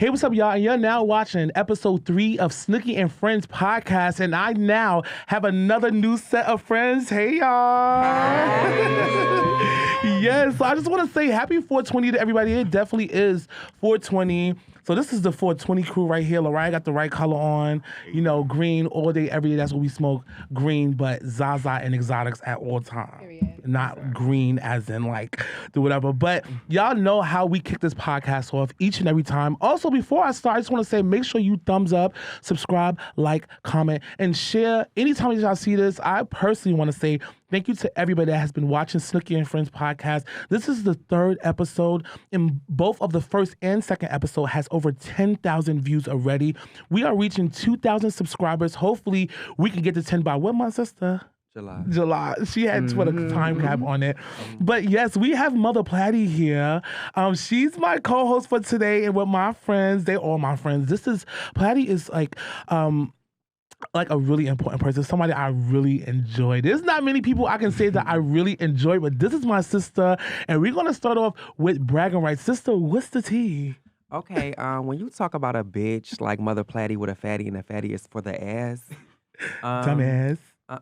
Hey, what's up, y'all? And you're now watching episode 3 of Snookie and Friends podcast. And I now have another new set of friends. Hey, y'all. Yes, so I just want to say happy 420 to everybody. It definitely is 420. So this is the 420 crew right here. Leryia got the right color on. You know, green all day, every day. That's what we smoke. Green, but Zaza and exotics at all times. Period. Not green as in like the whatever. But y'all know how we kick this podcast off each and every time. Also, before I start, I just want to say make sure you thumbs up, subscribe, like, comment, and share. Anytime y'all see this, I personally want to say thank you to everybody that has been watching Snookie and Friends podcast. This is the 3rd episode, and both of the first and second episode has over 10,000 views already. We are reaching 2,000 subscribers. Hopefully, we can get to 10 by what, my sister? July. She had to put a time cap on it. But yes, we have Mothaplatty here. She's my co-host for today, and with my friends, they all my friends. Platty is like a really important person, somebody I really enjoy. There's not many people I can say that I really enjoy, but this is my sister, and we're gonna start off with bragging rights. Sister, what's the tea? Okay, when you talk about a bitch like Mothaplatty with a fatty and a fatty is for the ass. Dumbass.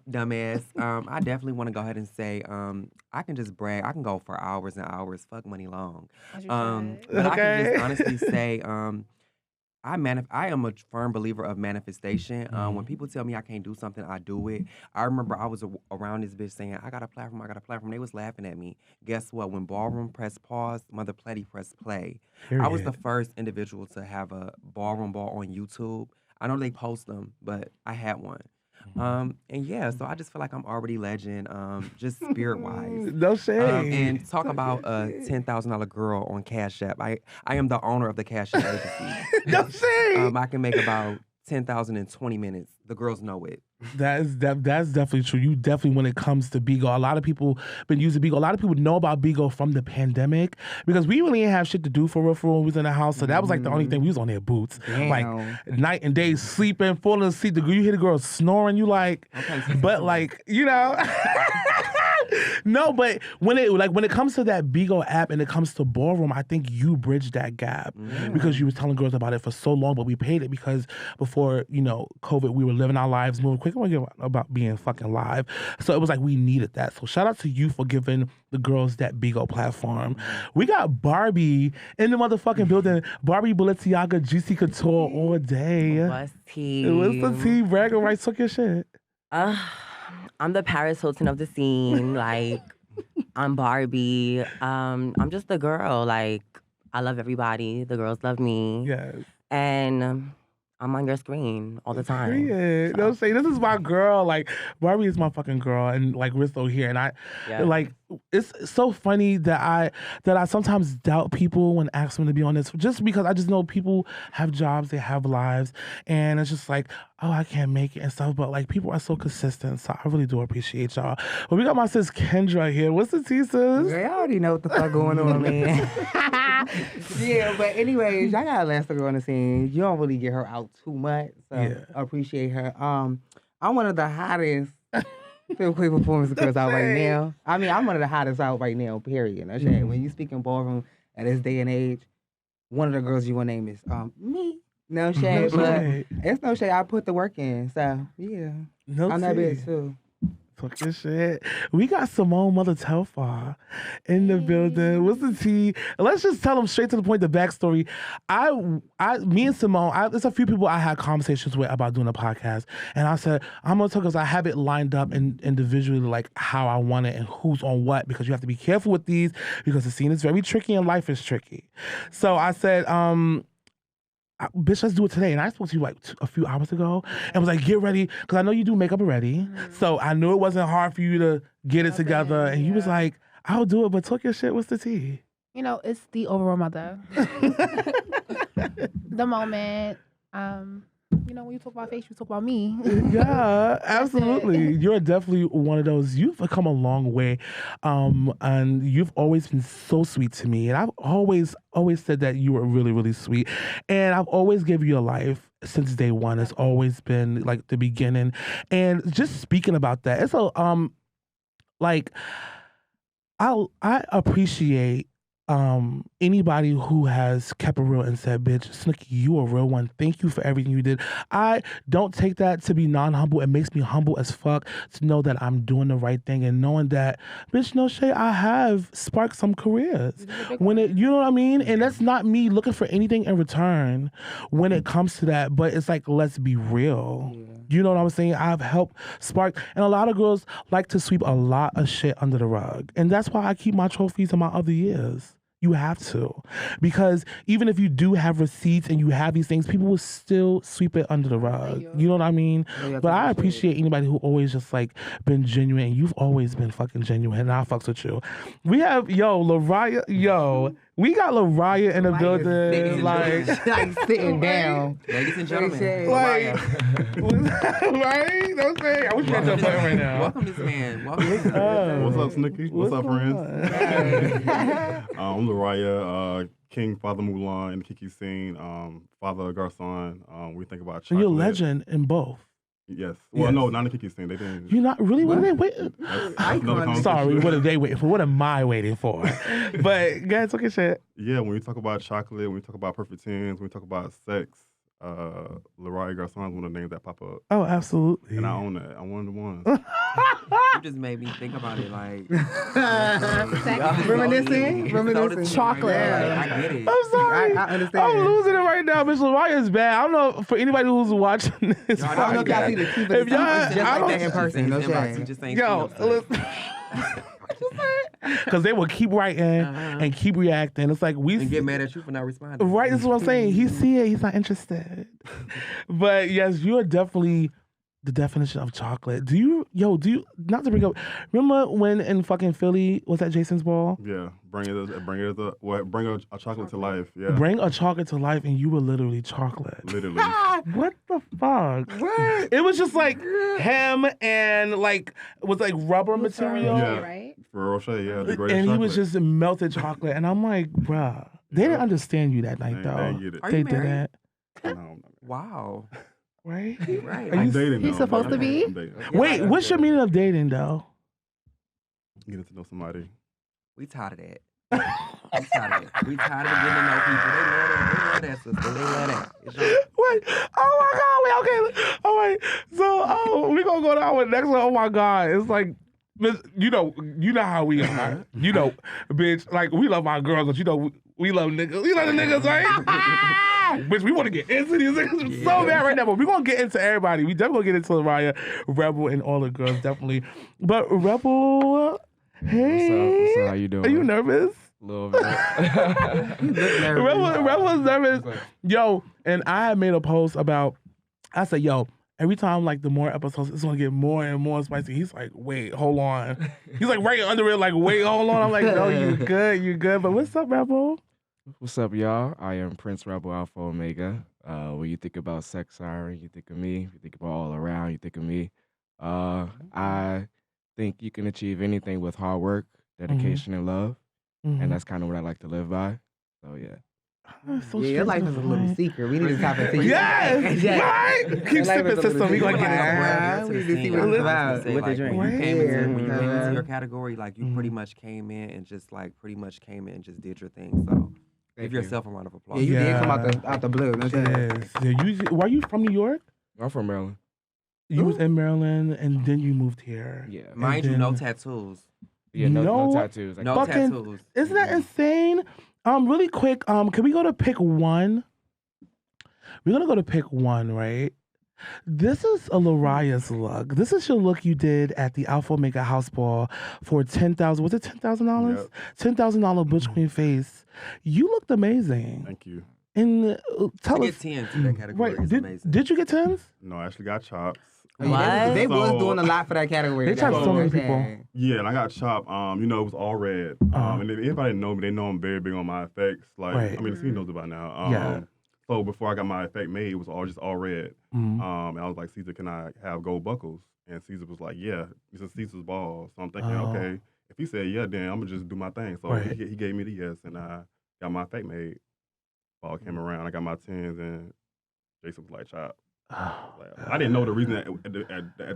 Dumbass. I definitely want to go ahead and say I can just brag. I can go for hours and hours. Fuck money long. But I can just honestly say I am a firm believer of manifestation. When people tell me I can't do something, I do it. I remember I was around this bitch saying, I got a platform. They was laughing at me. Guess what? When Ballroom pressed pause, Mothaplatty pressed play. Period. I was the first individual to have a ballroom ball on YouTube. I know they post them, but I had one. And yeah, so I just feel like I'm already legend, just spirit-wise. No shade. And talk about a $10,000 girl on Cash App. I am the owner of the Cash App agency. No shade. I can make about 10,000 in 20 minutes. The girls know it. That's definitely true. You definitely, when it comes to Bigo, a lot of people been using Bigo. A lot of people know about Bigo from the pandemic because we really didn't have shit to do for real when we was in the house. So that was like the only thing. We was on their boots. Damn. Like night and day, sleeping, falling asleep. You hear the girl snoring, you like, but like, you know. No, but when it comes to that Bigo app and it comes to Ballroom, I think you bridged that gap because you was telling girls about it for so long, but we paid it because before, COVID, we were living our lives moving quick. We don't about being fucking live. So it was like we needed that. So shout out to you for giving the girls that Bigo platform. We got Barbie in the motherfucking building. Barbie Balenciaga, Juicy Couture all day. What's tea? What's the tea? Bragging rights, took your shit. I'm the Paris Hilton of the scene. Like, I'm Barbie. I'm just the girl. Like, I love everybody. The girls love me. Yes. And I'm on your screen all the time. Period. No shade. This is my girl. Like, Barbie is my fucking girl, and like we're still here. And like, it's so funny that I sometimes doubt people when asked them to be on this, just because I just know people have jobs, they have lives, and it's just like, oh, I can't make it and stuff. But like, people are so consistent, so I really do appreciate y'all. But we got my sis Kendra here. What's the tea, sis? Girl, y'all already know what the fuck going on, man. Yeah, but anyways, y'all got Elastigirl on the scene. You don't really get her out too much, so I appreciate her. I'm one of the hottest film queen performance girls out right now. I mean, I'm one of the hottest out right now, period. No shade. When you speak in Ballroom at this day and age, one of the girls you want to name is me. No shade, but it's no shade. I put the work in, so yeah. I'm that bitch too. Fucking shit. We got Symone Mother Telfar in the building. What's the tea? Let's just tell them straight to the point, the backstory. Me and Symone, there's a few people I had conversations with about doing a podcast. And I said, I'm going to talk because I have it lined up individually, like how I want it and who's on what, because you have to be careful with these because the scene is very tricky and life is tricky. So I said, bitch, let's do it today. And I spoke to you like a few hours ago and was like, get ready, because I know you do makeup already. So I knew it wasn't hard for you to get it together. And you was like, I'll do it, but talk your shit. What's the tea? It's the overall mother. The moment. When you talk about face, you talk about me. Yeah, absolutely. You're definitely one of those. You've come a long way, and you've always been so sweet to me. And I've always said that you were really, really sweet. And I've always given you a life since day one. It's always been like the beginning. And just speaking about that, it's I appreciate anybody who has kept it real and said, bitch, Snooki, you a real one. Thank you for everything you did. I don't take that to be non-humble. It makes me humble as fuck to know that I'm doing the right thing and knowing that, bitch, no shade, I have sparked some careers. You know what I mean? And that's not me looking for anything in return when it comes to that. But it's like, let's be real. Yeah. You know what I'm saying? I've helped spark, and a lot of girls like to sweep a lot of shit under the rug. And that's why I keep my trophies in my other years. You have to. Because even if you do have receipts and you have these things, people will still sweep it under the rug. You know what I mean? Yeah, but I appreciate anybody who always just like been genuine. You've always been fucking genuine, and I fucks with you. We have, Leryia, we got Leryia in the building. Like sitting down. Ladies and gentlemen. Like, right? Don't say. I wish you had your button right now. Welcome this man. Welcome. What's up, Snooki? What's up, friends? I'm Leryia, King Father Mulan in the Kiki scene, Father Garcon. We think about chocolate. And you're a legend in both. Yes. Well, no, not in the Kiki scene. They didn't. You're not really? What are they waiting? Sorry, what are they waiting for? What am I waiting for? But guys, okay, shit. Yeah, when we talk about chocolate, when we talk about perfect tens, when we talk about sex, Leryia Garcon is one of the names that pop up. Oh, absolutely. And I own that. I'm one of the ones. You just made me think about it, like reminiscing. Chocolate. I get it. I'm sorry. I understand. I'm losing it right now. Miss Leryia is bad. I don't know for anybody who's watching this. I don't know if y'all see the keep it just like that in person. No shame. Yo, because they will keep writing and keep reacting. It's like and get mad at you for not responding. Right, this is what I'm saying. He see it, he's not interested. But yes, you are definitely the definition of chocolate. Do you not to bring up? Remember when in fucking Philly was that Jason's ball? Yeah, bring a chocolate to life. Yeah, bring a chocolate to life, and you were literally chocolate. Literally. What the fuck? What? It was just like him and like was like rubber material. Yeah, right? For Rocher, yeah, the greatest and he chocolate. was just melted chocolate, and I'm like, bruh, they didn't understand you that night though. They didn't get it. Are you married? didn't. Wow. Right? Right. I'm dating. He's supposed to be? I'm dating. Wait, what's your meaning of dating though? Getting to know somebody. We tired of that. We tired of it. We tired of getting to know people. They love that, sister. They love that. Wait, oh my God, wait, okay. Oh wait, so we gonna go down with the next one. Oh my God, it's like, you know how we are. You know, bitch, like we love our girls, but we love niggas. We love the niggas, right? Bitch, we want to get into these niggas so bad right now, but we're gonna get into everybody. We definitely gonna get into Leryia, Rebel, and all the girls, definitely. But Rebel, hey. What's up? How you doing? Are you nervous? A little bit. Rebel is nervous. Yo, and I had made a post about, I said, yo, every time like the more episodes, it's gonna get more and more spicy. He's like, wait, hold on. He's like right under it, like, wait, hold on. I'm like, no, you good. But what's up, Rebel? What's up, y'all? I am Prince Rebel Alpha Omega. When you think about sex siren, you think of me. If you think about all around, you think of me. I think you can achieve anything with hard work, dedication, and love. And that's kind of what I like to live by. So, yeah. So your life is a little secret. We need to tap into Yes, right? Keep sipping, sister. We gonna get it. We need to see what it's about. With the drink. When you came into your category, like you pretty much came in and just did your thing. So give yourself a round of applause. Yeah, you did come out the blue. Yes. Yeah, were you from New York? I'm from Maryland. You was in Maryland and then you moved here. Yeah. Mind you, no tattoos. Yeah, no tattoos. No fucking, tattoos. Isn't that insane? Really quick, can we go to pick one? We're gonna go to pick one, right? This is a Leryia's look. This is your look you did at the Alpha Omega House Ball for $10,000. Was it $10,000? Yep. $10,000 Butch Queen face. You looked amazing. Thank you. And tell to us, get 10 to that category is amazing. Did you get 10s? No, I actually got chops. What? They was doing a lot for that category. They tried so many people. Yeah, and I got chopped. It was all red. And if anybody know me, they know I'm very big on my effects. Like, right. I mean, the scene knows about now. Yeah. So before I got my effect made, it was all red. And I was like, Caesar, can I have gold buckles? And Caesar was like, yeah. This is Caesar's ball. So I'm thinking, okay, if he said yeah, then I'm gonna just do my thing. So he gave me the yes, and I got my effect made. Ball came around, I got my 10s, and Jason was like, chop. I didn't know the reason at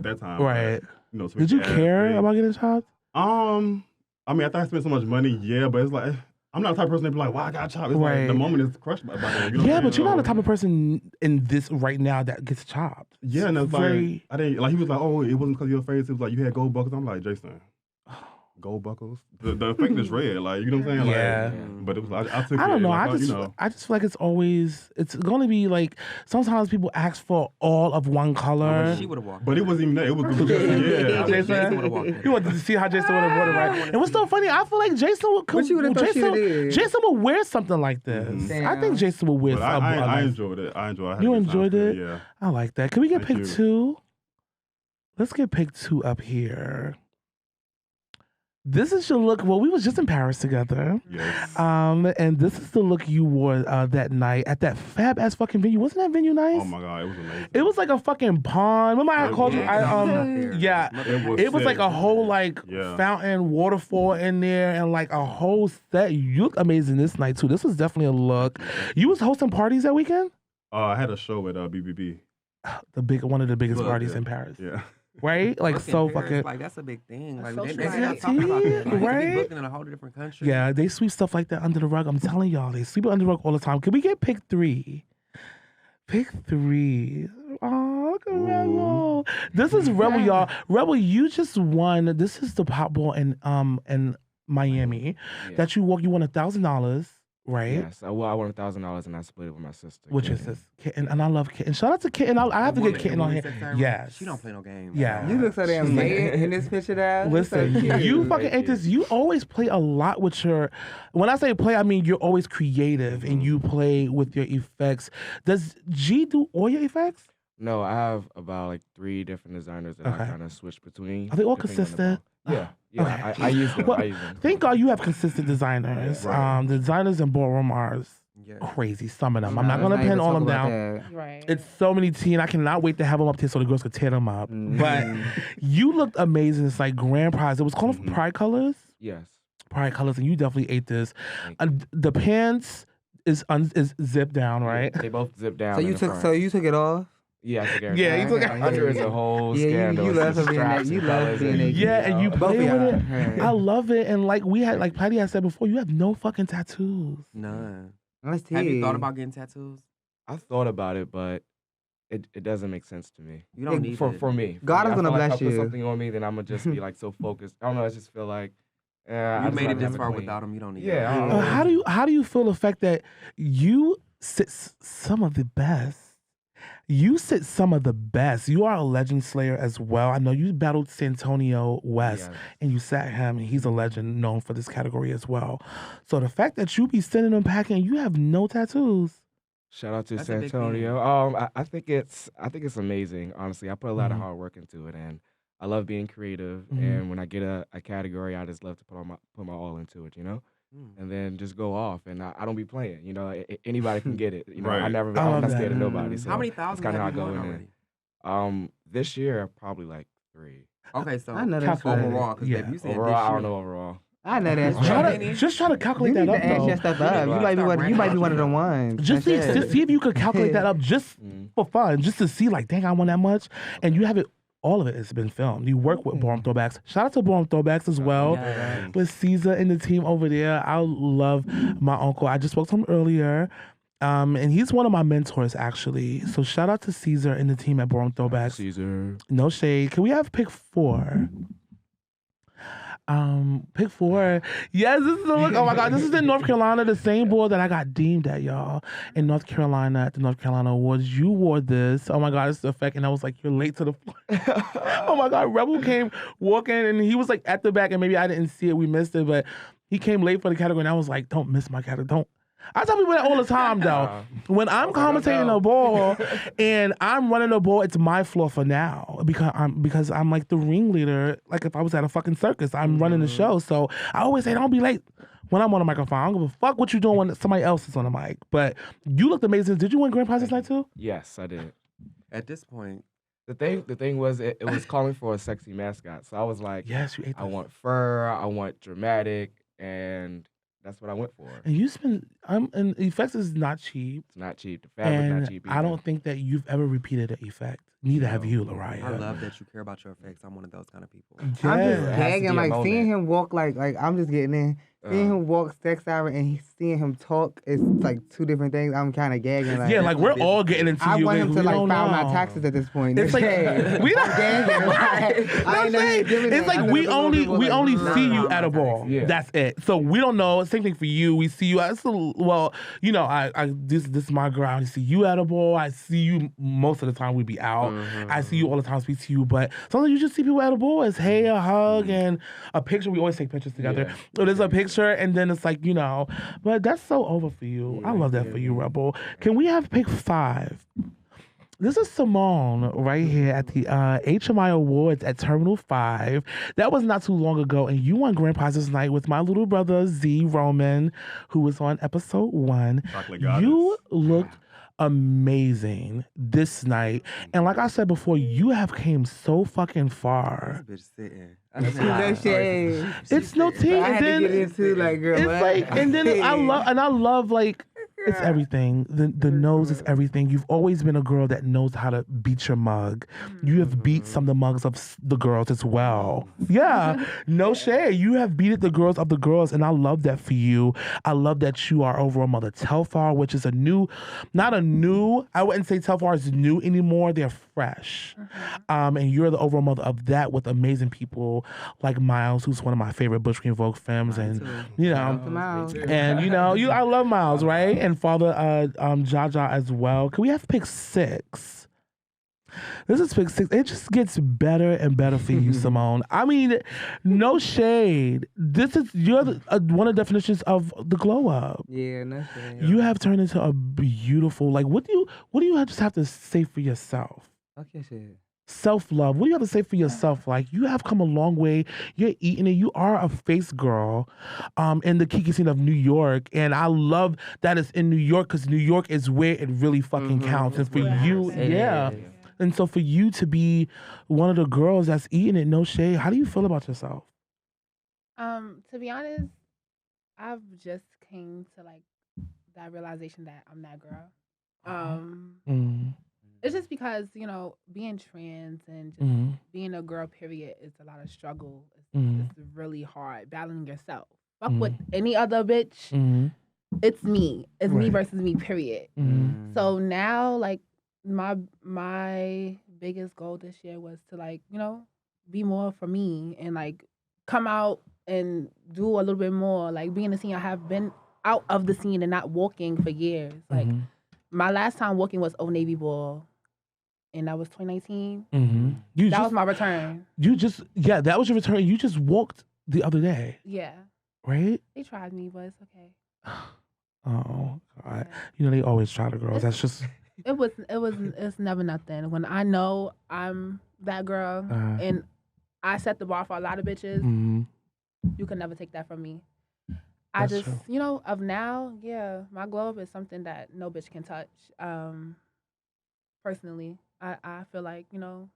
that time. Right. But, did you care about getting chopped? I mean, I thought I spent so much money, yeah, but it's like, I'm not the type of person to be like, "Wow, I got chopped." It's Right. like the moment is crushed by that. You know Yeah, what I'm but you're not saying? the type of person in this right now that gets chopped. Yeah, and it's Very- like I didn't like. He was like, "Oh, it wasn't because of your face. It was like you had gold buckles." I'm like, Jason, gold buckles. The effect is red. Like you know what I'm saying? Yeah. Like, but it was I took I don't it. know. Like, I just feel like it's going to be like sometimes people ask for all of one color. She would have walked. But it wasn't even that. It was just Yeah. Jason would have walked. You wanted to see how Jason would have worn it, right? And what's so funny, I feel like Jason would What you would've thought she did? Jason would wear something like this. Mhm. I think Jason would wear But something. I enjoyed it. I enjoyed it. I had You a good time enjoyed with it? Yeah. I like that. Can we get Thank pick you. 2? Let's get pick 2 up here. This is your look. Well, we was just in Paris together. Yes. And this is the look you wore that night at that fab ass fucking venue. Wasn't that venue nice? Oh my God, it was amazing. It was like a fucking pond. Remember I It called you? was. Yeah. It was like sick. a whole like Yeah. fountain waterfall in there and like a whole set. You look amazing this night too. This was definitely a look. You was hosting parties that weekend? I had a show at BBB. One of the biggest Look, parties yeah. in Paris. Yeah. Like Looking so Paris, fucking. like that's a big thing. Like That's they so not talking about that. Like, right? They booking in a whole different country. Yeah, they sweep stuff like that under the rug. I'm telling y'all, they sweep it under the rug all the time. Can we get pick 3? Pick 3. Oh, look at Rebel. This is Rebel, y'all. Rebel, you just won. This is the pop ball in Miami Yeah. that you won. You won $1,000, right? Yes. I won $1,000 and I split it with my sister. Which is Kitten. this Kitten, and I love Kitten. Shout out to Kitten. I have to get Kitten on here. Yes. She don't play no games. Yeah. You look so damn mad in this picture there. Listen, So cute. you fucking ain't this. You always play a lot with your. When I say play, I mean you're always creative and you play with your effects. Does G do all your effects? No, I have about like 3 different designers that Okay. I kind of switch between. Are they all depending on the consistent? ball. Yeah. Yeah. Okay. I use them. Well, I use them. Thank God you have consistent designers. Right. The designers in Ballroom are Yeah. crazy. Some of them. I'm Nah, not gonna let's pin even all talk them about down. that. Right. It's so many tea, and I cannot wait to have them up here so the girls could tear them up. Mhm. But you looked amazing. It's like grand prize. It was called Mhm. Pride Colors. Yes. Pride Colors, and you definitely ate this. Thank The pants is zipped down, right? They both zip down. So in you the took front. it off? Yeah, I took everything. Yeah, you took it- Under is a whole Yeah, scandal. you It's love the her being straps that- you and love colors being that- Yeah, and you Both play of with y'all. it. Right. I love it, and like we had, like Platty had said before, you have no fucking tattoos. None. Let's Have you see. thought about getting tattoos? I thought about it, but it doesn't make sense to me. You don't need for it. for me. For God me, is I gonna feel like bless if I you. put something on me, then I'm gonna just be like so focused. I don't know. I just feel like I You just made rather it this have far clean. without them. You don't need Yeah, I it. don't know. How do you feel the fact that you sit some of the best? You sit some of the best. You are a legend slayer as well. I know you battled Santonio West Yes. and you sat him, and he's a legend known for this category as well. So the fact that you be sitting and packing, you have no tattoos. Shout out to That's a big thing. Santonio. I think it's amazing. Honestly, I put a lot of Mhm. hard work into it, and I love being creative. Mhm. And when I get a category, I just love to put my all into it. Mm. And then just go off. And I don't be playing. Anybody can get it. Right. I'm love not scared of that. nobody. So How many that's thousands kind have of you how I go won in already? there. This year probably like 3. Okay, so I know that's Calculate. right. overall, because Yeah. you said Overall, this I year. don't know overall. I know that's Try right. to- Just try to You calculate need that to up add though. your stuff You up. need You to might be start one. You might be ranking one of the out. ones. Just That's it. see if you could calculate that up just Mm. for fun, just to see like, dang, I won that much, and you have it. All of it has been filmed. You work with Ballroom Throwbacks. Shout out to Ballroom Throwbacks as well. Yeah. With Caesar and the team over there. I love my uncle. I just spoke to him earlier. And he's one of my mentors actually. So shout out to Caesar and the team at Ballroom Throwbacks. Caesar. No shade. Can we have pick 4? Pick 4. Yes, this is a look. Oh my God, this is in North Carolina, the same board that I got deemed at, y'all. In North Carolina at the North Carolina Awards. You wore this. Oh my God, it's the effect. And I was like, you're late to the Oh my God, Rebel came walking and he was like at the back, and maybe I didn't see it, we missed it, but he came late for the category, and I was like, don't miss my category. Don't. I tell people that all the time though. When I'm commentating a ball and I'm running the ball, it's my floor for now because I'm like the ringleader. Like if I was at a fucking circus, I'm running the show. So I always say, don't be late when I'm on the microphone. I don't give a fuck what you doing when somebody else is on the mic. But you looked amazing. Did you win grand prize this night too? Yes, I did. At this point, The thing was, it was calling for a sexy mascot. So I was like, Yes, you ate I that. want fur, I want dramatic, and that's what I went for. And you spend and effects is not cheap. It's not cheap. The fabric's And not cheap I either. don't think that you've ever repeated an effect. Neither have you, Leryia. I love that you care about your effects. I'm one of those kind of people. I'm just It has to gagging, be a like seeing moment. him walk, like I'm just getting in. Seeing him walk sex hour and seeing him talk is like two different things. I'm kind of gagging. Like, Yeah, like we're all getting into I you. want him to we like don't file my know. taxes at this point. It's like we don't. gagging. Like, I ain't know he was doing It's that. I like thought we it was a little only bit more we like, only nah. see you at a ball. Yeah. That's it. So we don't know. Same thing for you. We see you as well. You know, this is my girl. I see you at a ball. I see you most of the time. We be out. I see you all the time. Speak to you, but sometimes you just see people at a ball. It's hey, a hug and a picture. We always take pictures together. Yeah. So there's a picture, and then it's like, you know. But that's so over for you. I love that for you, Rebel. Can we have pick 5? This is Symone right here at the HMI Awards at Terminal 5. That was not too long ago, and you won grand prizes night with my little brother, Z Roman, who was on episode 1. Chocolate goddess. You looked amazing this night. And like I said before, you have came so fucking far. This bitch sitting. No shade. It's no tea. I had to get into like, girl. It's what? like, and then I love like, it's everything. The nose is everything. You've always been a girl that knows how to beat your mug. You have beat some of the mugs of the girls as well. Yeah, no shade. You have beaten the girls of the girls, and I love that for you. I love that you are over on Mother Telfar, which is I wouldn't say Telfar is new anymore. They're fresh. And you're the overall mother of that with amazing people like Miles, who's one of my favorite Bush Green Vogue femmes, and you know, Miles. and you know, I love Miles, right? And Father Jaja as well. Can we have pick 6? This is pick 6. It just gets better and better for you, Symone. I mean, no shade. You're one of the definitions of the glow up. Yeah, no shade. You have turned into a beautiful, like, what do you just have to say for yourself? Okay, shit. Self-love. What do you have to say for yourself? Like, you have come a long way. You're eating it. You are a face girl in the Kiki scene of New York. And I love that it's in New York because New York is where it really fucking counts. And for you, yeah. And so for you to be one of the girls that's eating it, no shade, how do you feel about yourself? To be honest, I've just came to like that realization that I'm that girl. It's just because, you know, being trans and just being a girl, period, is a lot of struggle. It's really hard battling yourself. Fuck with any other bitch. It's me. It's me versus me, period. So now, like, my biggest goal this year was to, like, you know, be more for me and, like, come out and do a little bit more. Like, be in the scene. I have been out of the scene and not walking for years. Like, my last time walking was Old Navy Ball. And that was 2019. That was my return. That was your return. You just walked the other day. Yeah. Right? They tried me, but it's okay. Oh, God. You know, they always try the girls. That's just... It's never nothing. When I know I'm that girl and I set the bar for a lot of bitches, you can never take that from me. I just, you know, of now, my glow up is something that no bitch can touch. Personally. I feel like, you know,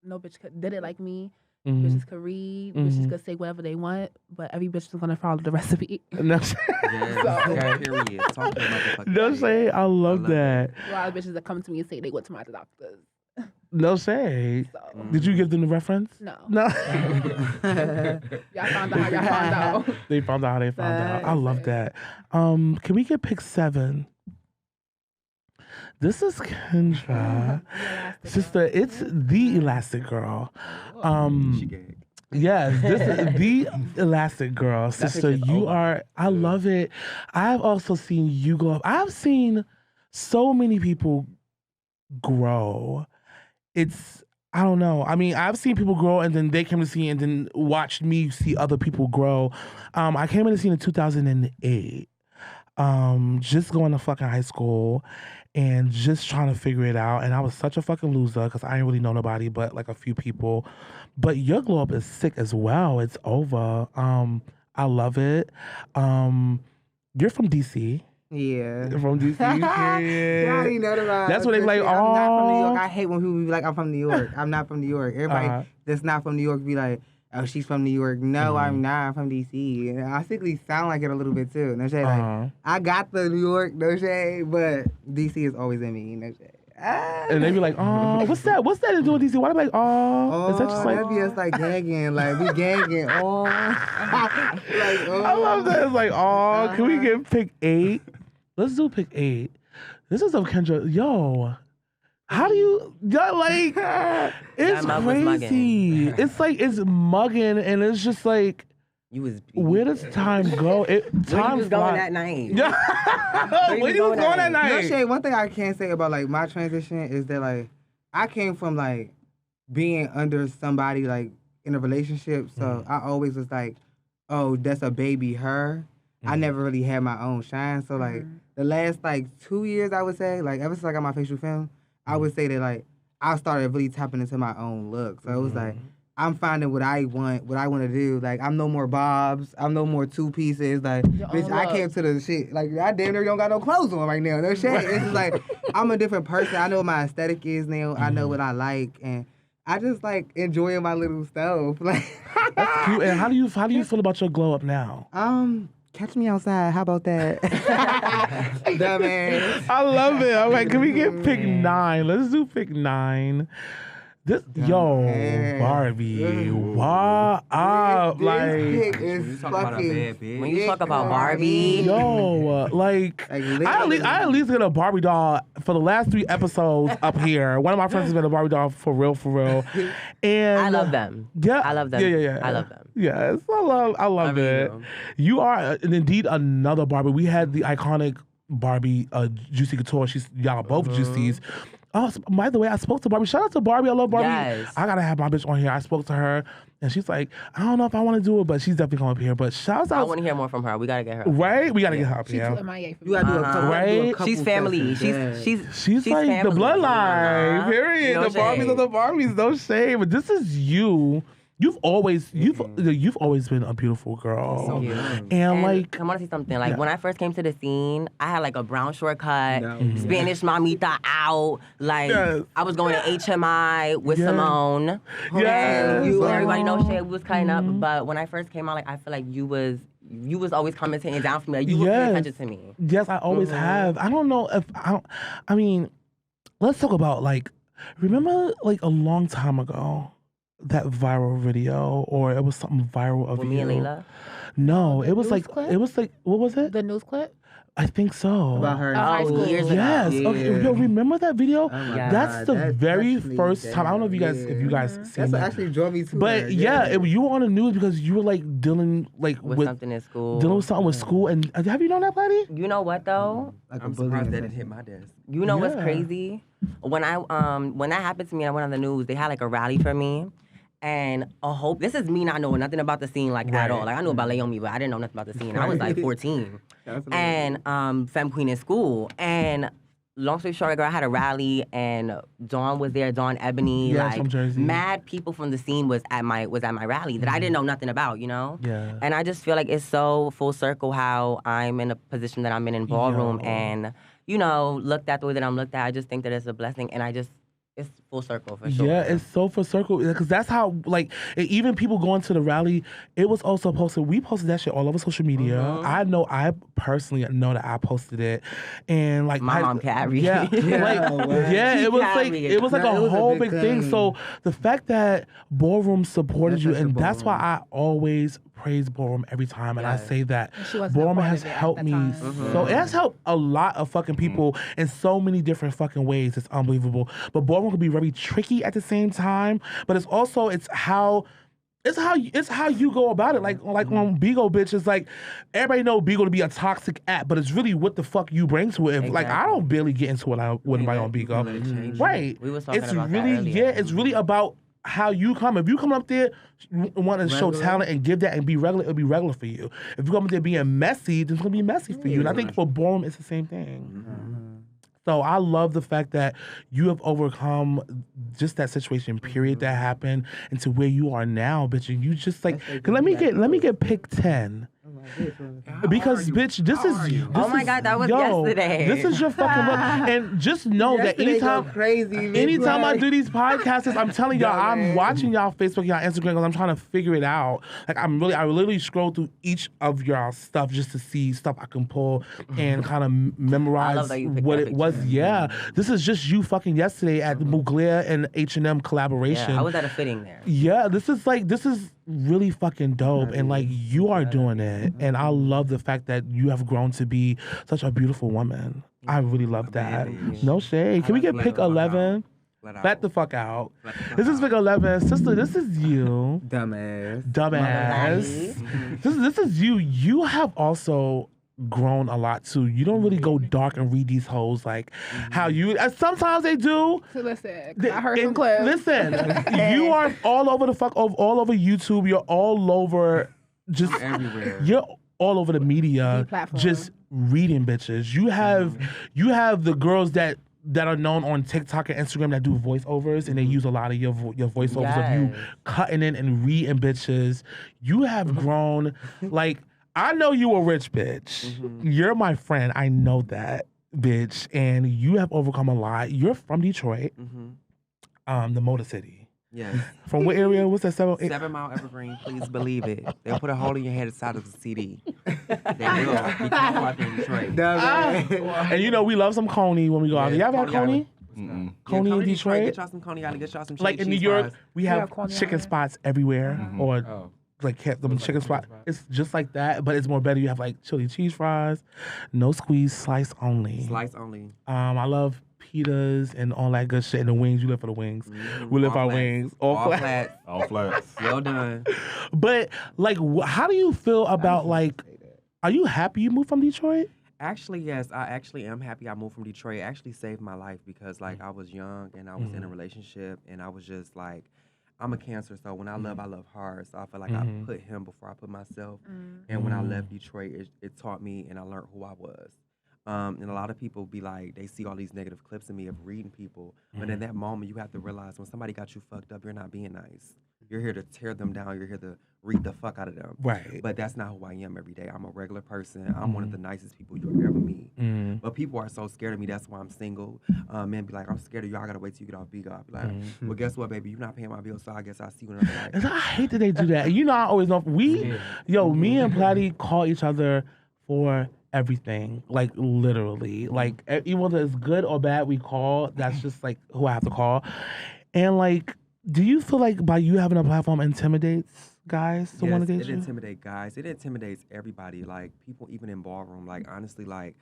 no bitch did it like me. Bitches could read, bitches could say whatever they want, but every bitch is gonna follow the recipe. No, Period. Talk to the motherfucker. no say, I love that. A lot of bitches that come to me and say they went to my doctors. No say. So. Did you give them the reference? No. No. Y'all found out how y'all found out. They found out how they found out. I love that. Can we get pick 7? This is Kendra. Sister, it's the Elastic Girl. Yes, this is the Elastic Girl. Sister, you are, I love it. I've also seen you go up. I've seen so many people grow. I don't know. I mean, I've seen people grow and then they came to see and then watched me see other people grow. I came in the scene in 2008. Just going to fucking high school and just trying to figure it out. And I was such a fucking loser because I didn't really know nobody but like a few people. But your glow up is sick as well. It's over. I love it. You're from DC. Yeah. From DC. Yeah. I already know about. That's what they like. I'm not from New York. I hate when people be like, I'm from New York. I'm not from New York. Everybody that's not from New York be like, oh, she's from New York. No, I'm not. I'm from DC. And I sickly sound like it a little bit too. No shade. Like, I got the New York, no shade, but DC is always in me. No shade. And they be like, oh, what's that? What's that to do with DC? Why they be like, oh, is that just like? That'd be us like gagging, like we gagging. Oh, like, oh. I love that. It's like, oh, can we get pick 8? Let's do pick 8. This is of Kendra. Yo, how do you, like, it's crazy. It's like, it's mugging, and it's just like, where does time go? Time was going that night. Yeah. Where you was going that night? You know, Shay, one thing I can say about like my transition is that like I came from like being under somebody like in a relationship, so I always was like, oh, that's a baby her. I never really had my own shine. So like the last like 2 years, I would say, like ever since I got my facial film, I would say that like I started really tapping into my own look. So it was like I'm finding what I want to do. Like, I'm no more bobs. I'm no more 2 pieces. Like, bitch, I came to the shit. Like, I damn near don't got no clothes on right now. No shit. It's just like, I'm a different person. I know what my aesthetic is now. I know what I like. And I just, like, enjoying my little stuff. Like, that's cute. And how do you feel about your glow up now? Catch me outside. How about that? Dumbass. I love it. All right, can we get pick 9? Let's do pick 9. Barbie, what up? Like, is when you talk about Barbie, like I at least get a Barbie doll for the last 3 episodes up here. One of my friends has been a Barbie doll for real. And I love them. Yeah, I love them. Yeah. I love them. Yes, I love it. You are indeed another Barbie. We had the iconic Barbie, Juicy Couture. Y'all both Juicies. Oh, by the way, I spoke to Barbie. Shout out to Barbie. I love Barbie. Yes. I gotta have my bitch on here. I spoke to her, and she's like, I don't know if I want to do it, but she's definitely coming up here. But shout out. I want to hear more from her. We gotta get her. Right? We gotta get her up here. She's too MIA for you gotta do a couple. Right? She's family. She's like family. the bloodline. Period. No the shade. Barbies are the Barbies. No shame. But this is you. You've always been a beautiful girl. So cute. And like, I want to say something. Like when I first came to the scene, I had like a brown short cut, Spanish mamita out. Like I was going to HMI with Symone. Yes. And everybody knows Shay was cutting up. But when I first came out, like I feel like you was always commenting down for me. Like you were paying attention to me. Yes, I always have. I don't know if I mean, let's talk about like, remember like a long time ago, that viral video, or it was something viral of With you. me and Layla? No, it was like clip? what was it? The news clip? I think so. About her in high school. school. Years ago. Yes. Yeah. Okay. Yo, remember that video? Oh my That's God, the that very touched me first time. I don't know if you guys seen That's that. actually drove me to But her. you were on the news because you were like dealing like With something in school. dealing with something with school. And have you known that, Platty? You know what though? Like I'm surprised that didn't hit my desk. You know what's Yeah. crazy? When that happened to me, I went on the news. They had like a rally for me. And this is me not knowing nothing about the scene like at all. Like I knew about Leomi, but I didn't know nothing about the scene. I was like 14. And Femme Queen in school. And long story short, girl, I had a rally and Dawn was there, Dawn Ebony. Yes, like from Jersey. mad people from the scene was at my rally that I didn't know nothing about, you know? Yeah. And I just feel like it's so full circle how I'm in a position that I'm in ballroom and, you know, looked at the way that I'm looked at. I just think that it's a blessing and it's full circle for sure. Yeah, it's so full circle because that's how like even people going to the rally. It was also posted. We posted that shit all over social media. I personally know that I posted it, and like my mom carried. Yeah, it was like a whole big thing. So the fact that Ballroom supported you, and that's why I always praise Ballroom every time, and I say that Ballroom has helped me. So it has helped a lot of fucking people in so many different fucking ways. It's unbelievable. But Ballroom can be very tricky at the same time. But it's also how you go about it. Like on Bigo, bitch, it's like everybody know Bigo to be a toxic app, but it's really what the fuck you bring to it. If, like I don't barely get into it with anybody on Bigo. Right. We was talking it's about really that earlier. it's really about how you come. If you come up there wanting to show talent and give that and be regular, it'll be regular for you. If you come up there being messy, then it's gonna be messy for you. And I think for Ballroom, it's the same thing. So I love the fact that you have overcome just that situation, period, that happened, into where you are now, bitch. And you just like, let me get pick 10. Because, bitch, this is. Oh my God, that was yesterday. This is your fucking look. And just know that anytime I do these podcasts, I'm telling y'all, I'm watching y'all Facebook, y'all Instagram, because I'm trying to figure it out. Like, I literally scroll through each of y'all stuff just to see stuff I can pull and kind of memorize what it was. Yeah. This is just you fucking yesterday at the Mugler and H&M collaboration. Yeah, I was at a fitting there. Yeah, this is really fucking dope, and like you are doing it, and I love the fact that you have grown to be such a beautiful woman. I really love that. No shade. Can we get pick 11? Let the fuck out. This is pick 11, sister. This is you. Dumbass. This is you. You have also grown a lot too. You don't really go dark and read these hoes like how you. Sometimes they do. So listen, I heard some clips. Listen, you are all over all over YouTube. You're all over, just everywhere. You're all over the media, just reading bitches. You have the girls that are known on TikTok and Instagram that do voiceovers, and they use a lot of your voiceovers of you cutting in and reading bitches. You have grown like. I know you a rich bitch. You're my friend. I know that, bitch. And you have overcome a lot. You're from Detroit, the Motor City. Yes. From what area? What's that? 7 Mile Evergreen. Please believe it. They'll put a hole in your head inside of the CD. They will. Because I'm in Detroit. And you know we love some Coney when we go out. Y'all ever had Coney? Coney in Detroit. Get y'all some Coney Island. Get y'all some like in New York, we have chicken spots everywhere, or like them chicken spots. It's just like that, but it's more better. You have like chili cheese fries, no squeeze, slice only. Slice only. I love pitas and all that good shit. And the wings, you live for the wings. We live for our wings. All flats. All flats. Well done. But like, how do you feel about like? Are you happy you moved from Detroit? Actually, yes. I actually am happy I moved from Detroit. It actually saved my life because like I was young and I was in a relationship and I was just like. I'm a Cancer, so when I love hard. So I feel like I put him before I put myself. And when I left Detroit, it taught me and I learned who I was. And a lot of people be like, they see all these negative clips of me of reading people. But in that moment, you have to realize when somebody got you fucked up, you're not being nice. You're here to tear them down. You're here to read the fuck out of them. Right. But that's not who I am every day. I'm a regular person. I'm one of the nicest people you'll ever meet. But people are so scared of me. That's why I'm single. Men be like, I'm scared of you. I gotta wait till you get off big. I'll be like, well, guess what, baby? You're not paying my bills, so I guess I'll see you another night. And I hate that they do that. You know, I always know. Me and Platty call each other for everything, like literally. Like, even whether it's good or bad, we call. That's just like who I have to call. And like, do you feel like by you having a platform intimidates guys to want to date you? It intimidates guys. It intimidates everybody. Like people, even in ballroom. Like honestly, like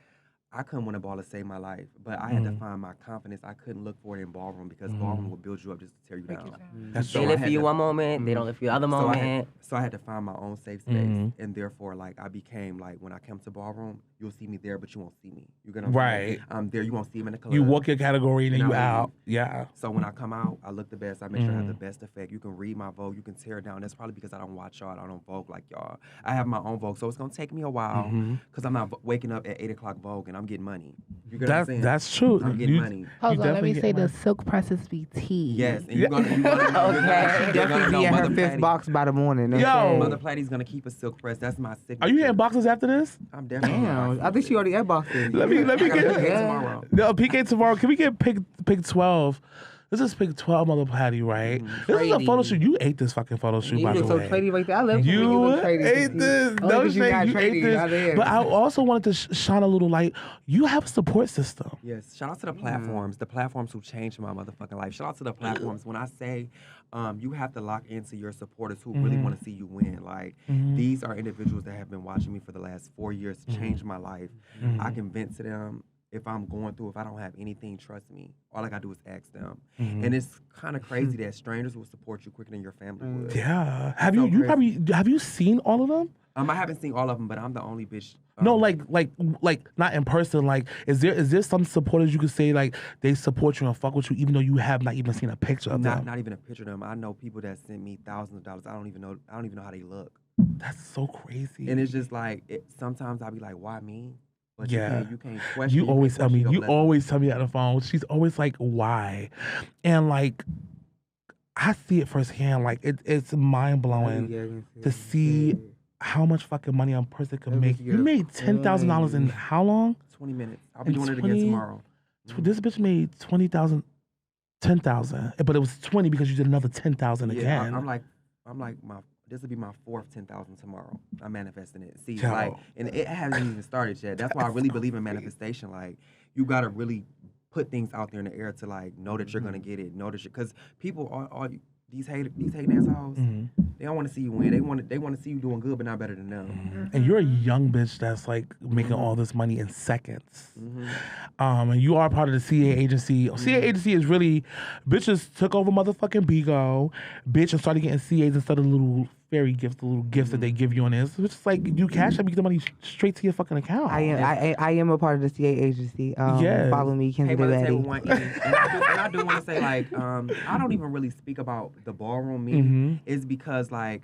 I couldn't win a ball to save my life, but I had to find my confidence. I couldn't look for it in ballroom because ballroom will build you up just to tear you down. That's They live for you one moment, they don't live for you other moment. So I had to find my own safe space, and therefore, like I became like when I come to ballroom, you'll see me there, but you won't see me. You're gonna I'm there. You won't see me in the club. You walk your category and then you out. Yeah. So when I come out, I look the best. I make sure I have the best effect. You can read my Vogue. You can tear it down. That's probably because I don't watch y'all. I don't Vogue like y'all. I have my own Vogue, so it's gonna take me a while because I'm not waking up at 8 o'clock Vogue and I'm getting money. You get what I'm saying? That's true. I'm getting money. Hold on, let me say the silk presses be tea. Yes, and you're gonna definitely be at her fifth box by the morning. Yo, Mothaplatty's gonna keep a silk press. That's my signature. Are you getting boxes after this? I'm definitely. Damn, I think she already had boxes. Let me get tomorrow. No, PK tomorrow. Can we get pick 12? This is pick 12 Mothaplatty, right? This is a photo shoot. You ate this fucking photo shoot, by the way. You look so tradie right there. I love you ate this. No shade, you ate this. But I also wanted to shine a little light. You have a support system. Yes. Shout out to the platforms. The platforms who changed my motherfucking life. Shout out to the platforms. When I say you have to lock into your supporters who really want to see you win. Like, these are individuals that have been watching me for the last 4 years, changed my life. I can vent to them. If I'm going through, if I don't have anything, trust me. All I gotta do is ask them. And it's kind of crazy that strangers will support you quicker than your family would. Yeah. Have you seen all of them? I haven't seen all of them, but I'm the only bitch. No, like not in person. Like, is there some supporters you could say like they support you and fuck with you, even though you have not even seen a picture of them? Not even a picture of them. I know people that send me thousands of dollars. I don't even know how they look. That's so crazy. And it's just like sometimes I'll be like, why me? But you can't question. You always tell me. You always tell me on the phone. She's always like, "Why?" And like, I see it firsthand. Like, it's mind blowing to see how much fucking money a person can Let me make. get You made $10,000 in how long? 20 minutes. I'll be In doing it 20 again tomorrow. This bitch made 10,000, but it was 20 because you did another 10,000 Yeah, again. I'm like this will be my fourth 10,000 tomorrow. I'm manifesting it. See, Yo. like, and it hasn't even started yet. That's why I really believe in manifestation. Like, you gotta really put things out there in the air to like know that you're gonna get it. Know that because people are these hating assholes. They don't want to see you win. They want to see you doing good, but not better than them. And you're a young bitch that's like making all this money in seconds. And you are part of the CA agency. CA agency is really bitches took over motherfucking Bigo, bitch, and started getting CAs instead of little fairy gifts, the little gifts that they give you on this. It's just like you cash up, you get the money straight to your fucking account. I am a part of the CA agency. Yes. Follow me, Hey, Kendra brother, Betty. table one, and I do want to say, like, I don't even really speak about the ballroom meeting. It's because, like,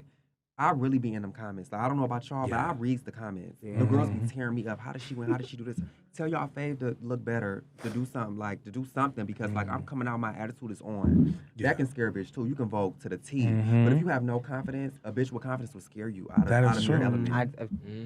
I really be in them comments. Like, I don't know about y'all, but I read the comments. The girls be tearing me up. How does she win? How does she do this? Tell y'all fave to look better, to do something, because, like, I'm coming out, my attitude is on. That can scare a bitch, too. You can vote to the T. But if you have no confidence, a bitch with confidence will scare you out of That is your true. element.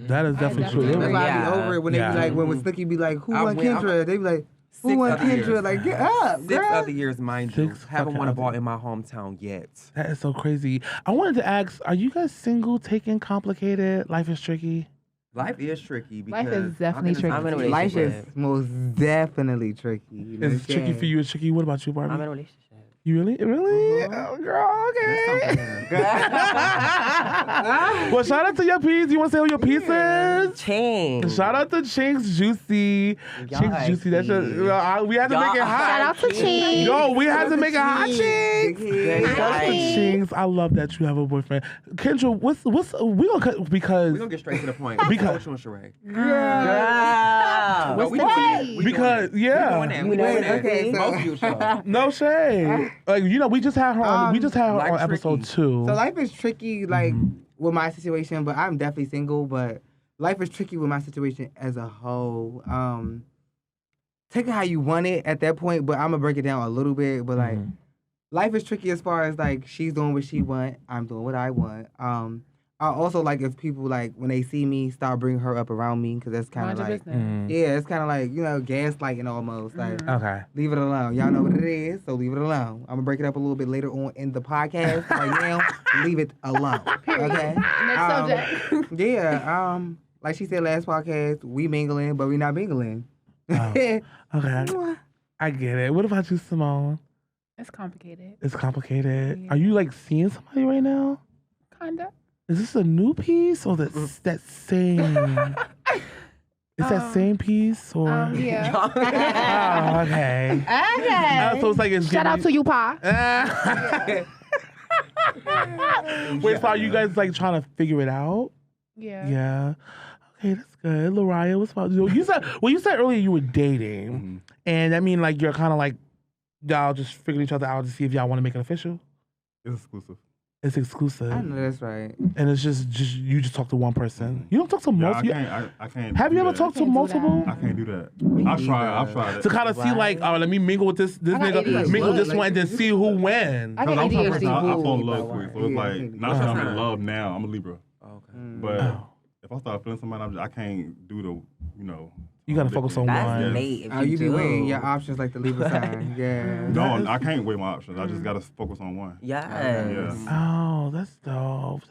That is definitely true. That's why I be Yeah. over it when they be like, when Snooki be like, who won Kendra? They be like, who 6 won other Kendra? years. Like, get up, 6 girl. other years, mind you. 6 Haven't fucking won a other- ball in my hometown yet. That is so crazy. I wanted to ask, are you guys single, taking complicated? Life is tricky? Life is tricky because Life is definitely I'm in a tricky. I'm in a Life relationship. is most definitely tricky. You know It's what I'm tricky saying? for you. It's tricky. What about you, Barbie? I'm in a relationship. You really? Really? Oh, girl, okay. Well, shout out to your piece. You want to say who your piece is? Ching. Shout out to Chinks Juicy. Y'all Chinks are Juicy. That's just, cute. we had to make it Y'all- hot. Shout out to Ching. Yo, we had to make it hot, Big Chinks. head. Shout out to Chinks. I love that you have a boyfriend. Kendra, what's we gonna cut because We're gonna get straight to the point. Because- Coach and Sheree. Girl. No, we doing it. We because doing yeah. that. We doing that. Okay, so- Most mutual. No shade. Like we just had her on. We just had her Life on episode tricky. 2. So life is tricky, like with my situation, but I'm definitely single. But life is tricky with my situation as a whole. Take it how you want it at that point, but I'm gonna break it down a little bit. But like, life is tricky as far as like she's doing what she want, I'm doing what I want. I also like if people like when they see me start bringing her up around me because that's kind Mind of your like business. yeah, it's kind of like gaslighting almost like. Okay. Leave it alone. Y'all know what it is, so leave it alone. I'm gonna break it up a little bit later on in the podcast. Right now, leave it alone. Okay. Next subject. Yeah. Like she said last podcast, we mingling, but we not mingling. Okay. I get it. What about you, Symone? It's complicated. It's complicated. Yeah. Are you like seeing somebody right now? Kinda. Is this a new piece or that's that same? Is that same piece or? Yeah. Oh, okay. Okay. So it's like it's Shout out to you, Pa. Wait, so are you guys like trying to figure it out? Yeah. Yeah. Okay, that's good. Leryia, what's about you? You said earlier you were dating, and I mean like you're kind of like y'all just figuring each other out to see if y'all want to make it official. It's exclusive. It's exclusive, I know that's right. and it's just you just talk to one person. You don't talk to Yeah, multiple. I can't. Have do you ever that. talked to Can't do multiple? I can't do that. I've tried To it. kind of see like, oh, let me mingle with this got nigga, ADHD. mingle with this Like, one, and then see who wins. I Because get I'm some ADHD. person, I fall in boo, love bro. quick. So it's Yeah. like, not that I'm in love now. I'm a Libra. Okay. But Oh. if I start feeling somebody, I can't do the, You gotta focus on That's one. mate. Oh, you be weighing your options like the Libra sign. Yeah. No, I can't weigh my options. I just gotta focus on one. Yes. Oh, that's dope.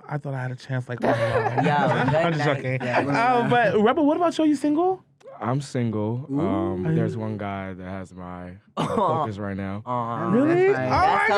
I thought I had a chance like all along. Yeah, I'm just joking. But Rebel, what about you? Are you single? I'm single. There's one guy that has my focus right now. Aw. Really? That's Oh right. my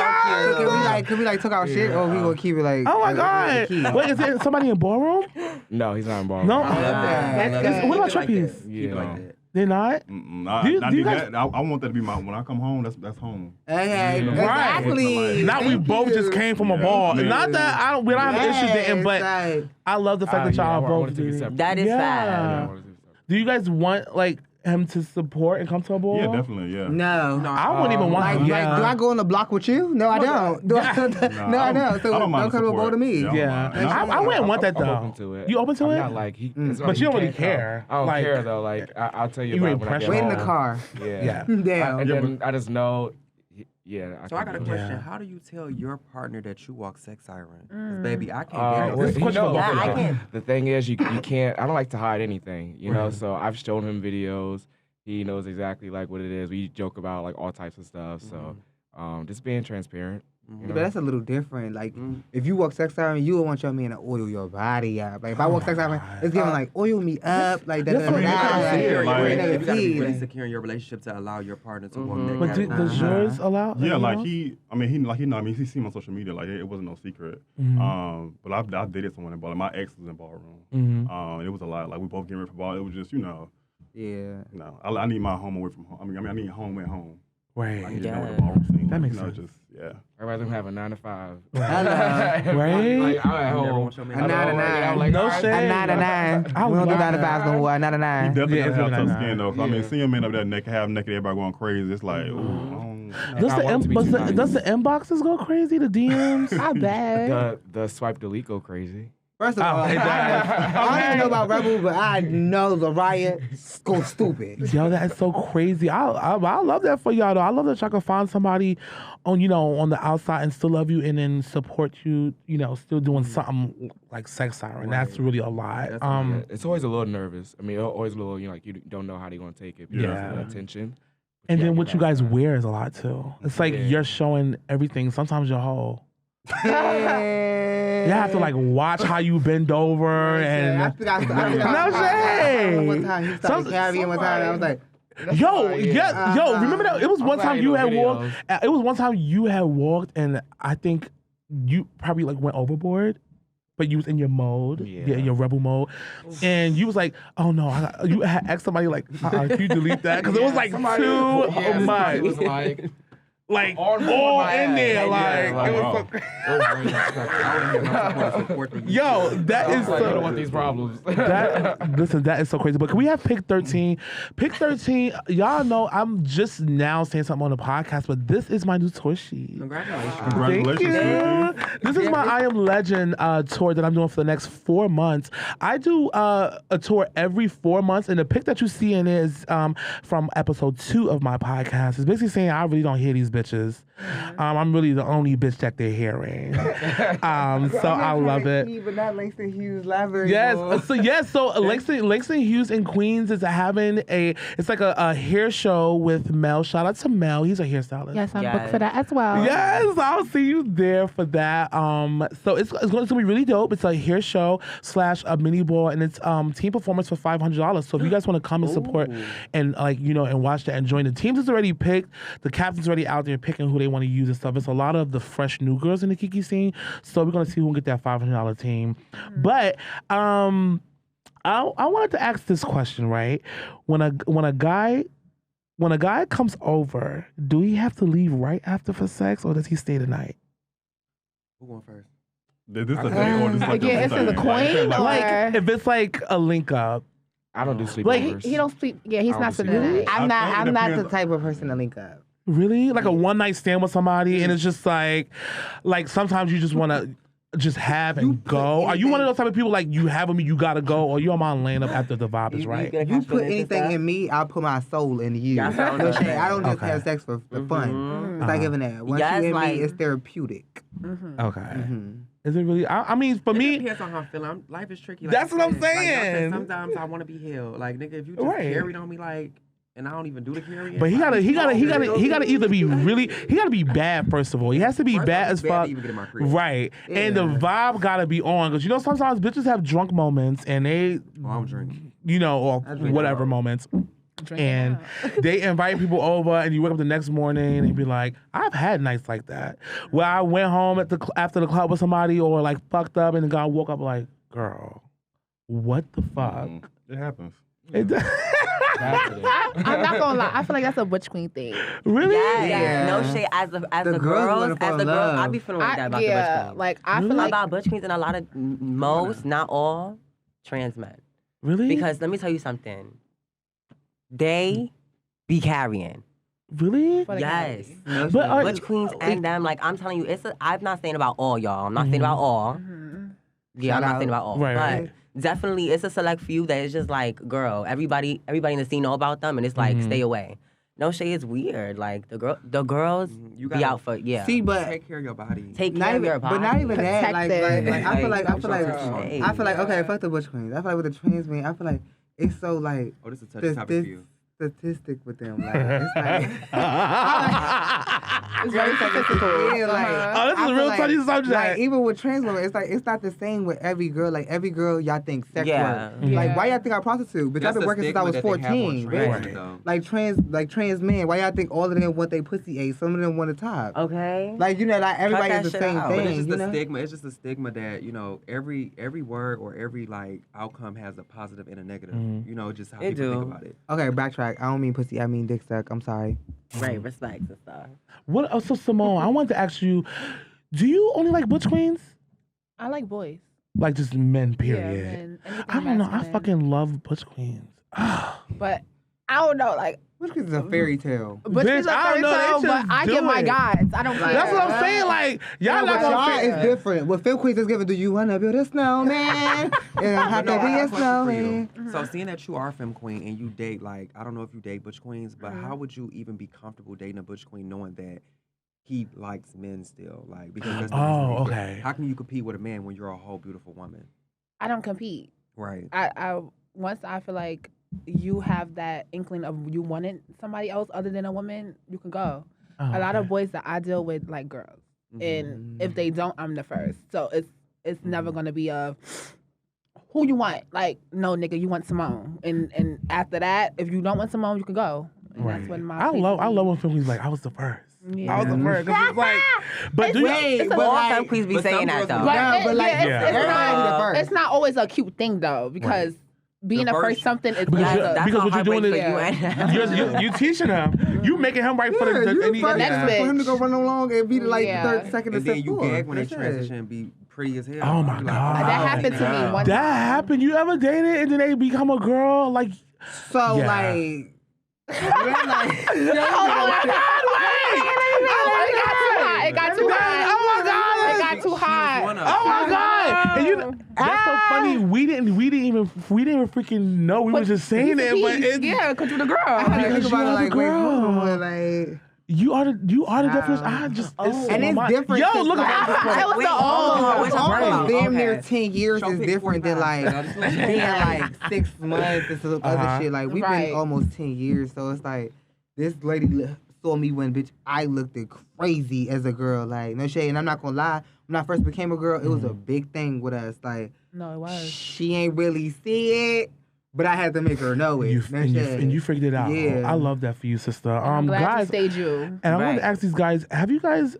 god! Can we like talk our shit or we gonna keep it like? Oh my god! keep? Wait, is it somebody in ballroom? No, he's not involved. No. That's What about Keep it your like piece? that. Keep it like that. They're not. I Do you guys- that. I want that to be when I come home. That's home. Okay, Yeah. exactly. Not we Thank both you. just came from a Yeah. ball. Yeah. Not that we don't have issues dating, but Yes, I love the fact that y'all I both wanted to be do. separate. That is Yeah. fab. Yeah, I wanted to be separate. Do you guys want like him to support and come to a ball? Yeah, definitely. Yeah. No. I wouldn't even want Like, him. do Yeah. I go on the block with you? No, I don't. No, I don't. So I don't mind don't come to a bowl to me. Yeah, Yeah. I don't mind. I wouldn't want that I'm though. open to it. You open to I'm it? not like he. it's But like you don't he really can't come. care. I don't Like- care though. Like I'll tell you You about ain't when I get pressure. Wait in home. the car. Yeah. Yeah. Damn. And then I just know, So I got a question. Yeah. How do you tell your partner that you walk sex siren? 'Cause baby, I can't get Well, no he knows. Yeah, I can't. The thing is, you can't. I don't like to hide anything, you know. So I've shown him videos. He knows exactly like what it is. We joke about like all types of stuff. So just being transparent. You know? But that's a little different. Like, if you walk sex siren, you would want your man to oil your body up. Like, if I walk sex siren, it's giving like, oil me up. Like, I mean, you gotta see it, like- You gotta be that. really secure in your relationship to allow your partner to walk that But category. does yours allow? Yeah, like he. he seen me on social media. Like it wasn't no secret. But I dated someone in ballroom. My ex was in ballroom. It was a lot. Like we both getting ready for ball. It was just Yeah. I need my home away from home. I mean I need home at home. Right. Like, you know, the ballroom scene. That makes you know, sense. Just I'd rather him have a 9 to 5. Right? Like, I'm at You never home. want your man A to 9 to walk- 9. I'm like, No all right. shade. A 9 to 9. I We don't do love 9 to 5 no more. A 9 to he 9. definitely Yeah, has it's tough really skin though. 'Cause, I mean, Yeah. seeing men up there naked, half naked, everybody going crazy. It's like, Does I want it to be too nice. does the inboxes go crazy? The DMs? I bet. The swipe delete go crazy. First of all, it does. I don't know about Rebel, but I know Leryia go stupid. Yo, that is so crazy. I love that for y'all though. I love that y'all can find somebody on on the outside and still love you and then support you. Still doing something like sex siren. That's really a lot. That's Yeah, it's always a little nervous. I mean, always a little, like you don't know how they're gonna take it. Because Yeah. of the attention. And then Yeah, what you guys wear is a lot too. It's like Yeah. you're showing everything. Sometimes you're whole. Yeah. You have to like watch how you bend over I and think I No shade. One time he started Some- carrying one time, and I was like, yo, remember that? It was one time you had walked. videos. It was one time you had walked, and I think you probably like went overboard, but you was in your mode, Yeah. in your rebel mode, and you was like, "Oh no!" You had asked somebody like, "Can you delete that?" Because it was like too much, It was like all my in ass. there, Yeah, like like, it was. wow. Yo, that is I don't so. want these problems. Listen, that is so crazy. But can we have pick 13? Pick 13, y'all know I'm just now saying something on the podcast, but this is my new tour sheet. Congratulations. Thank Congratulations, you. Snooki. This is my I Am Legend tour that I'm doing for the next 4 months. I do a tour every 4 months, and the pic that you see in it is from episode 2 of my podcast. It's basically saying I really don't hear these bitches. I'm really the only bitch that they're hearing. So I love it. But not Langston Hughes Library. Yes. So Langston Hughes in Queens is having it's like a hair show with Mel. Shout out to Mel. He's a hairstylist. Yes, I'm Yes. booked for that as well. Yes, I'll see you there for that. So it's going to be really dope. It's a hair show / a mini ball, and it's team performance for $500. So if you guys want to come and support and and watch that and join, the teams is already picked. The captain's already out there picking who they want to use and stuff. It's a lot of the fresh new girls in the Kiki scene. So we're gonna see who can get that $500 team. But I wanted to ask this question, right? When a guy comes over, do he have to leave right after for sex, or does he stay the night? Who going first? Is this a thing or just like Again, it's in the coin, or- Like if it's like a link up. I don't do Like, sleepovers. He don't sleep. Yeah, he's I not don't sleeping see the that. night. I'm not. I think it I'm not the depends. type of person to link up. Really? Like a one night stand with somebody, and it's just like sometimes you just want to just have and go. Are you one of those type of people like you have with me, you gotta go, or you're mine laying up after the vibe is right? You put anything in me, I'll put my soul into you. Yeah, I found So, that. I don't just Okay. have sex for fun. It's like giving that. Once Yes, you in like- me, it's therapeutic. Okay. Is it really? I mean, for It me, depends on how I'm feeling. Life is tricky. That's you what I'm said. Like y'all said, saying. sometimes I want to be healed. Like nigga, if you just Right. carried on me and I don't even do the carrying. but he gotta either be really, he gotta be bad first of all. He has to be First bad off, as it's bad fuck. to even get in my crib. Right. And the vibe gotta be on. Because sometimes bitches have drunk moments and they, Oh, I'm drinking. or whatever moments. And they invite people over, and you wake up the next morning and be like, "I've had nights like that, where I went home after the club with somebody, or like fucked up, and the guy woke up like, girl, what the fuck?" It happens. It- I'm not gonna lie. I feel like that's a butch queen thing. really? Yes, Yeah. no shade. As the The girls girls, wanna fall as the in girls, I love. be feeling like that about the butch queens. Like I Really? feel like About butch queens and a lot of most, not all, trans men. Really? Because let me tell you something. They be carrying. Really? for the Yes. guys. But are- Butch queens and them, like I'm telling you, I'm not saying about all y'all. I'm not saying about all. Mhm. Yeah, I'm Shout not saying out. about all. Right, but right. definitely it's a select few that is just like, girl, everybody in the scene know about them and it's like, stay away. No shade is weird. Like the girls You be gotta out for See, but take care of your body. take not care of even, your body. but not even that. Like I feel like Hey. okay, fuck the butch queens. I feel like with the trans men, I feel like it's so like Oh, this is a touchy topic for you. statistic with them. Like it's like It's very statistical. yeah, like Oh, this is I a feel real like, touchy subject. Like even with trans women, it's like it's not the same with every girl. Like every girl, y'all think sex Yeah. work. Like why y'all think I prostitute? But I've been working since I was 14. Like trans men, why y'all think all of them want they pussy ate? Some of them want a top. Okay. Like like everybody that is the shit same out. thing. But it's just you the know? stigma. It's just a stigma that every word or every like outcome has a positive and a negative. You know, just how people think about it. Okay, backtrack. I don't mean pussy. I mean dick suck. I'm sorry. Right, respect and stuff. What? Oh, so Symone, I wanted to ask you, do you only like butch queens? I like boys. Like just men, period. Yeah, men. Anything I don't know. I masculine. fucking love butch queens. But I don't know, like. Which is a fairy tale. But Bitch, I don't know, they but just I do get my it. guides. I don't care. That's what I'm saying. Like y'all not But gonna y'all fit. is different. What Fem Queens is giving, do you want to build a snowman? And I have to be a snowman. So seeing that you are a femme queen and you date like I don't know if you date butch queens, but how would you even be comfortable dating a butch queen knowing that he likes men still? Like because that's the reason he- okay. How can you compete with a man when you're a whole beautiful woman? I don't compete. Right. I once I feel like you have that inkling of you wanting somebody else other than a woman, you can go. Oh, A lot of okay. boys that I deal with like girls, and if they don't, I'm the first. So it's never gonna be a who you want. Like no nigga, you want Symone, and after that, if you don't want Symone, you can go. And Right. That's when my I love when fem queens like I was the first. Yeah. I was the first. 'Cause it's like, but do you? It's All like- femme queens be but saying some that girls though. will- But, Yeah, but like, yeah. everybody the first. it's not always a cute thing though, because being The a first version. something is Because not you- a- That's because a what you're doing heartbreak is- for you and You teaching him. You making him right for Yeah, the you the any first next for him to go bitch. run along and be like Yeah. the 3rd, 2nd, And then you forward. gag when they That's it. transition and be pretty as hell. Oh, my You God. wow. That happened to me one That time. happened. You ever dated and then they become a girl? Like, So Yeah. like, It got too hot. Oh my God. It got too hot. Oh my God! And you, that's so funny. We didn't even freaking know. We were just saying it, but it's, Yeah, because you're the girl. I had to Because think you about it are the like, wait, hold girl. on, like. you are the definition. I just it's And so it's much. different Yo, 'cause, look like, at It was Wait, the hold on, old. what's the Almost break? damn near Okay. 10 years Show is 50 different than 45. like being like 6 months and some other shit. Like we've Right. been almost 10 years, so it's like this lady saw me when bitch I looked crazy as a girl. Like no shade, and I'm not gonna lie. When I first became a girl, it was a big thing with us. Like No, it was. she ain't really see it, but I had to make her know it. No shade. and you figured it out. Yeah. I love that for you, sister. I'm glad Guys, you stayed you. and I wanted to Right. ask these guys: have you guys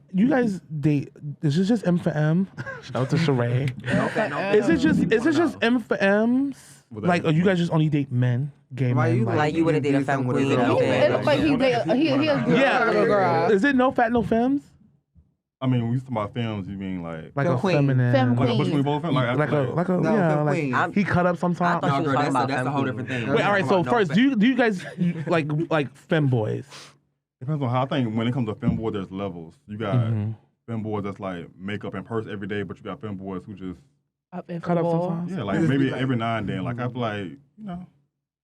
date? Is this just M for M? Shout out to Sheree. Is it just M for M's? What that Like, mean? or you guys just only date men, gay Why men? you Like you wouldn't date a femme queen. It or It looked like he is Yeah. a girl. Is it no fat, no femmes? I mean, when you talk about films, you mean like Like Femme a queen. feminine, Femme like a queen. Bush Queen Bowl film? like a No, yeah, femme like queen. he cut up sometimes. I thought No, she was girl, talking about that's a femme whole queen. different thing. Wait, all right. So first, do you guys like femme boys? Depends on how I think when it comes to film board, there's levels. You got Mhm. film boys that's like makeup and purse every day, but you got film boys who just Up in Cut up football. sometimes. yeah, like Just maybe be like- every now and then. Like I feel like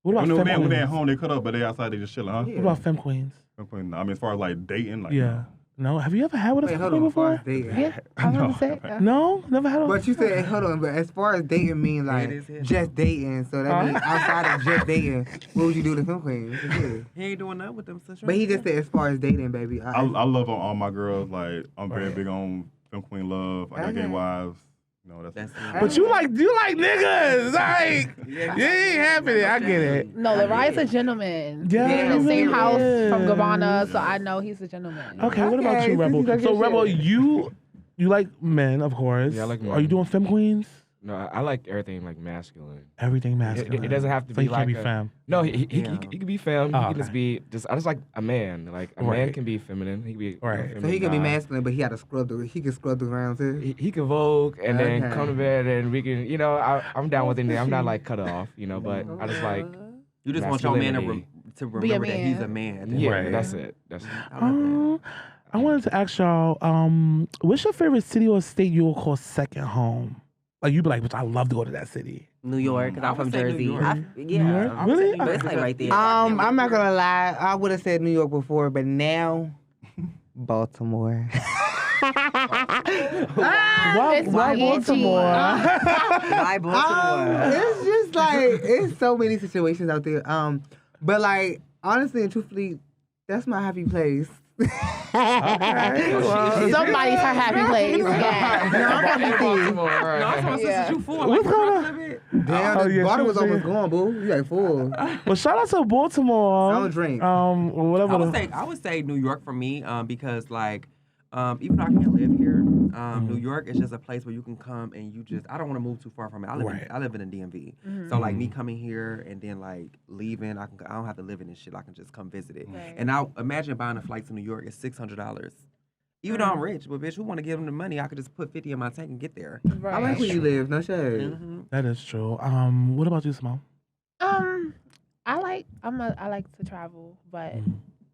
What about when femme they when they at queens? home they cut up, but they outside they just chilling, huh? What about femme queens? I mean, as far as like dating, like Yeah. No. Have you ever had with a Wait, femme hold queen on. As far before? as dating. Yeah, I was gonna say. No, never had. But you said, hold on, but as far as dating mean like It is here. just dating, so that means outside of just dating, what would you do to film queen? What you do? He ain't doing nothing with them. Since But he just said as far as dating, baby. I love on all my girls. Like I'm very big on film queen love. I got gay Okay. wives. You know that's. But you like niggas, like you ain't having it. I get it. No, Leryhia's a gentleman. Yeah, They're in the he same really house is. from Gabbana, so I know he's a gentleman. Okay, what about Okay, you, Rebel? this is So okay Rebel, shit. you like men, of course. Yeah, I like Are you men. doing femme queens? No, I like everything like masculine. Everything It, masculine. it doesn't have to so be you like can't be a- femme. No, he Yeah. can be femme. Oh, He can just okay. be just. I just like a man. Like a Right. man can be feminine. He can be Right. So he can be guy. masculine, but he had to scrub the. He can scrub the ground too. He can vogue and then Okay. come to bed and we can. You know, I'm down with anything. I'm not like cut off. You know, but I just like. You just want your man masculinity. to remember that he's a man. man. At the end Yeah, of the day. that's it. That's. I like that. I wanted to ask y'all, what's your favorite city or state you will call second home? Like you'd be like, "Bitch, I love to go to that city." New York, because I I'm would from say New Jersey. York. Yeah. New York? I would say Really? New York It's like right there. I'm not gonna lie. I would have said New York before, but now Baltimore. Why Baltimore? Why Baltimore? It's just like it's so many situations out there. But like honestly and truthfully, that's my happy place. Okay, well, Somebody's her happy place. Yeah. No, I'm from No, I'm from Yeah. you full. What's Like, going live it. Damn, Oh, the yeah, bottle she was was almost saying- gone, boo. You like full. well, shout out to Baltimore. I don't drink. Whatever. I would say New York for me, because like, even though I can't live here, New York is just a place where you can come and you just. I don't want to move too far from it. I live in a DMV, so like me coming here and then like leaving, I don't have to live in this shit. I can just come visit it. Right. And now imagine buying a flight to New York is $600. Even though I'm rich, but bitch, who want to give them the money? I could just put 50 in my tank and get there. I like where you live. No shade. Mm-hmm. That is true. What about you, Symone? I like to travel, but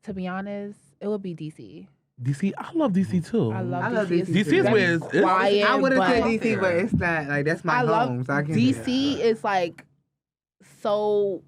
to be honest, it would be DC. DC. I love DC too. I love DC. DC. DC is where it's quiet. I would have said but DC, but it's not like that's my I love home. So I can DC is like so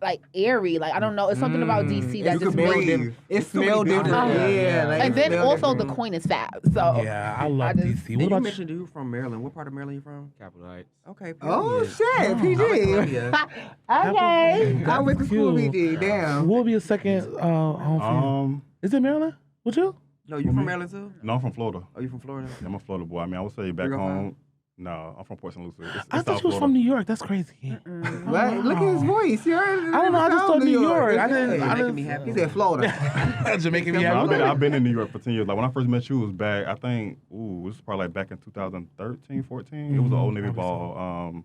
like airy. Like I don't know. It's something about DC that You just can makes breathe. It smells different. Uh-huh. Yeah, like and it then smell also different. the coin is fat. So Yeah, I love just- DC. And What you about you? mentioned you from Maryland. What part of Maryland you from? Capitol Heights. Okay. Oh period. shit, I'm in PG. Columbia. Okay, I went to school Cute. PG. Damn. What would be a second home for you? Is it Maryland? Would you? No, you from Maryland too? No, I'm from Florida. Oh, you from Florida? I'm a Florida boy. I mean, I would say back 305? home. No, I'm from Port St. Lucie. It's I thought South you was Florida. from New York. That's crazy. What? Look at his voice. You heard? I don't know. I just thought New York. I That's didn't. it. I Making me didn't. happy. He said Florida. Jamaican me No, happy. I've been in New York for 10 years. Like when I first met you, it was back. I think. Ooh, this was probably like back in 2013, 14. It was an Old Navy ball.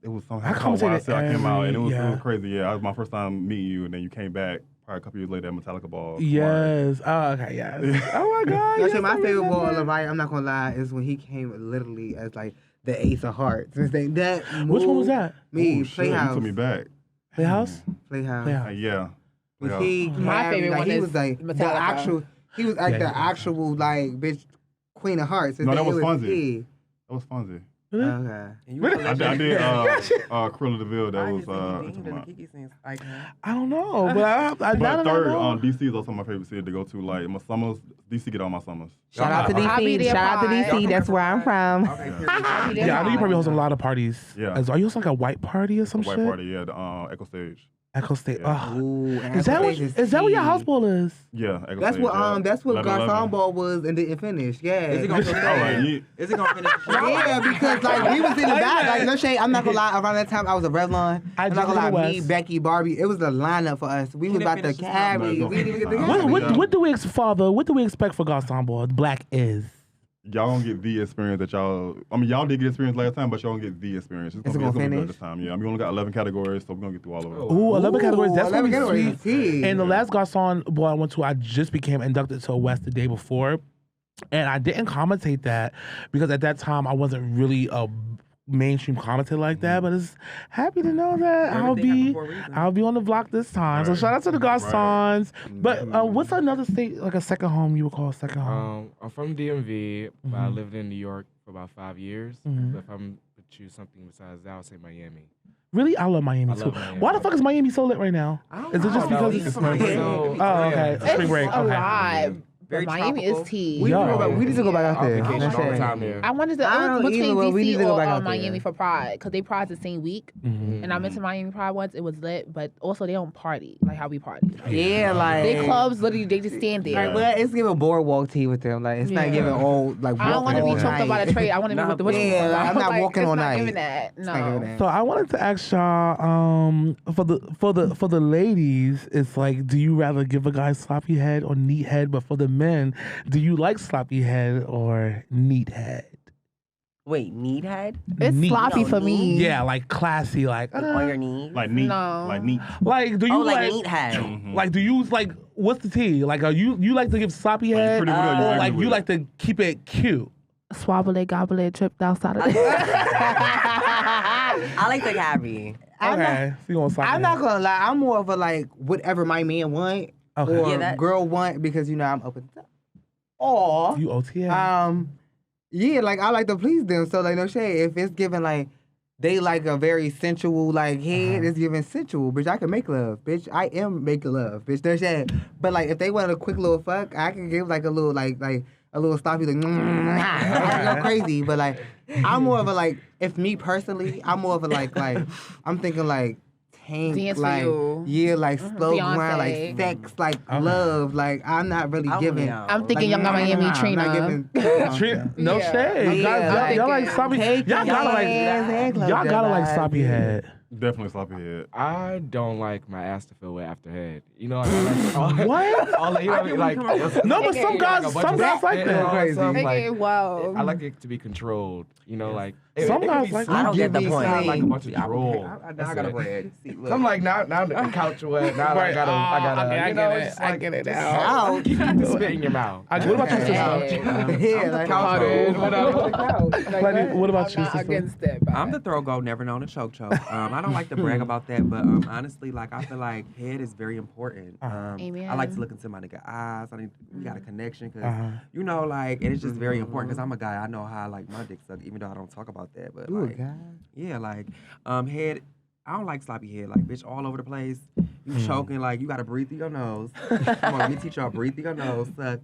It was something I called commentated YSL. I came out and it was yeah. crazy. Yeah, it was my first time meeting you, and then you came back probably a couple years later at Metallica Ball. Yes. Oh, okay. Yes. Oh my God. No, yes, shit, my I favorite ball of remember. Leryia, I'm not gonna lie, is when he came literally as like the Ace of Hearts. That Which one was that? Me, Ooh, shit, you Playhouse. took me back. Playhouse. Playhouse. Playhouse. Yeah. Was Yeah. he My carried, favorite like, one he is was like the Metallica. actual. He was like Yeah, the yeah. actual like bitch Queen of Hearts. His No, that name was Fonzie. he. That was Fonzie. Really? Okay. And you from I did Cruella DeVille. That I was just think he the Kiki scenes icon. I don't know, but I But now that I third, know. DC is also my favorite city to go to. Like my summers, DC get all my summers. Shout out to I'll be DC. there, Shout out to Pride. DC. That's where I'm from. Okay, period. I'll be there. Yeah, I know you probably hosting a lot of parties. Yeah. Are you hosting like a white party or some White shit? party, yeah, the Echo Stage. Echo State. Yeah. Oh. Ooh, Is that what? Is that what your house ball is? Yeah, Echo That's Stage. what yeah. that's what 11-11. Garcon Ball was and didn't finish. Yeah. Is it gonna finish? All right, yeah. Is it gonna finish? the show? Yeah, because like we was in the back, like no shade. I'm not gonna lie. Around that time, I was a Revlon. I I'm not just gonna in the lie. Me, West. Becky, Barbie. It was the lineup for us. We was didn't about to finish the carry. song. We didn't even get the What- carry. What do we What do we expect for Garcon Ball? Black is. Y'all gonna get the experience that y'all. I mean, y'all did get experience last time, but y'all gonna get the experience. Is it It's gonna gonna be finish? good this time. Yeah, I mean, we only got 11 categories, so we're gonna get through all of them. Ooh, 11 categories. That's gonna 11 be categories. sweet. Tea. And the last Garcon Ball I went to, I just became inducted to West the day before. And I didn't commentate that because at that time I wasn't really a mainstream commentator like that. But it's happy to know that Everything happened for a reason. I'll be on the block this time. So Right. shout out to the Garcons. Right. But what's another state, like a second home you would call a second home? I'm from DMV, but I Mhm. lived in New York for about 5 years. Mhm. So if I'm to choose something besides that, I would say Miami. Really? I love Miami I too. love Miami. Why the fuck is Miami so lit right now? I don't Is it know. just because He's it's from Miami. So- Oh, okay. It's Spring It's break. Okay. alive. Very But Miami tropical. is tea. We need to Yo. go back. We need to go back out I there. vacation No all the shade. time there. I wanted to. I It don't was between either, but we need DC to go or back out there. Miami for Pride because they Pride's the same week, Mhm. and I went to Miami Pride once. It was lit, but also they don't party like how we party. Yeah, like They clubs literally they just stand there. Like, well, it's giving boardwalk tea with them. Like, it's not Yeah. giving old like. I don't want to be walking choked all up by the night. trade. I want to be Nah, with the witch. yeah, like, I'm not walking it's all not night. Giving that. It's not giving No. that. So I wanted to ask y'all, for the ladies, it's like, do you rather give a guy sloppy head or neat head? But for the men, do you like sloppy head or neat head? Wait, need head? It's Neat. sloppy No, for me. Yeah, like classy, like On your knees? Like neat, No. like neat. like do you Oh, like neat head. Mhm. like do you like what's the tea? Like are you like to give sloppy Like, you head pretty with it or you or ugly like with you it? like to keep it cute? Swabble it, gobble it, tripped outside of I like the carry. I'm not- Okay, so you want sloppy I'm head. not gonna lie. I'm more of a like whatever my man want Okay. or Yeah, that- girl want because you know I'm open. Or You OTA. Yeah, like I like to please them. So like no shade. If it's given like they like a very sensual like head, it's giving sensual. Bitch, I can make love. Bitch, I am making love. Bitch, no shade. But like if they want a quick little fuck, I can give like a little like a little sloppy like I go crazy. But like I'm more of a like if me personally, I'm more of a like I'm thinking like tank, Dance for like you. yeah, like slow grind, like Beyonce. sex, like love. Like I'm not really giving. I'm thinking Young Miami I'm Trina. not giving. No Yeah. shade. Yeah, Y'all like like, sloppy. take Y'all your gotta hands and like. close Y'all your gotta like eyes. sloppy head. Definitely sloppy head. I don't like my ass to feel wet after head. You know, like, What? all, you know, like No, but some guys like that. crazy. Okay, wow. I like it to be controlled. You know, like Some it guys could be like- soft, I don't get the it point. sound like a bunch of drool. I That's gotta it. brag. See, look. So I'm like now the couch wet. Now Right. I gotta. Okay, I you know, get it's it. just I like, get it just now. keep the spit in your mouth. What about you, sister? Yeah, like couch dude, whatever. Platty, what about you, I'm not sister? against it. But I'm the throw go, never known to choke. I don't like to brag about that, but honestly, like I feel like head is very important. Amen. I like to look into my nigga eyes. We got a connection because Uh-huh. you know, like, and it's just very important because I'm a guy. I know how I like my dick suck, even though I don't talk about that. But Ooh, like, God. yeah, like head. I don't like sloppy head, like bitch all over the place. You choking, like you gotta breathe through your nose. Come on, let me teach y'all breathe through your nose, suck.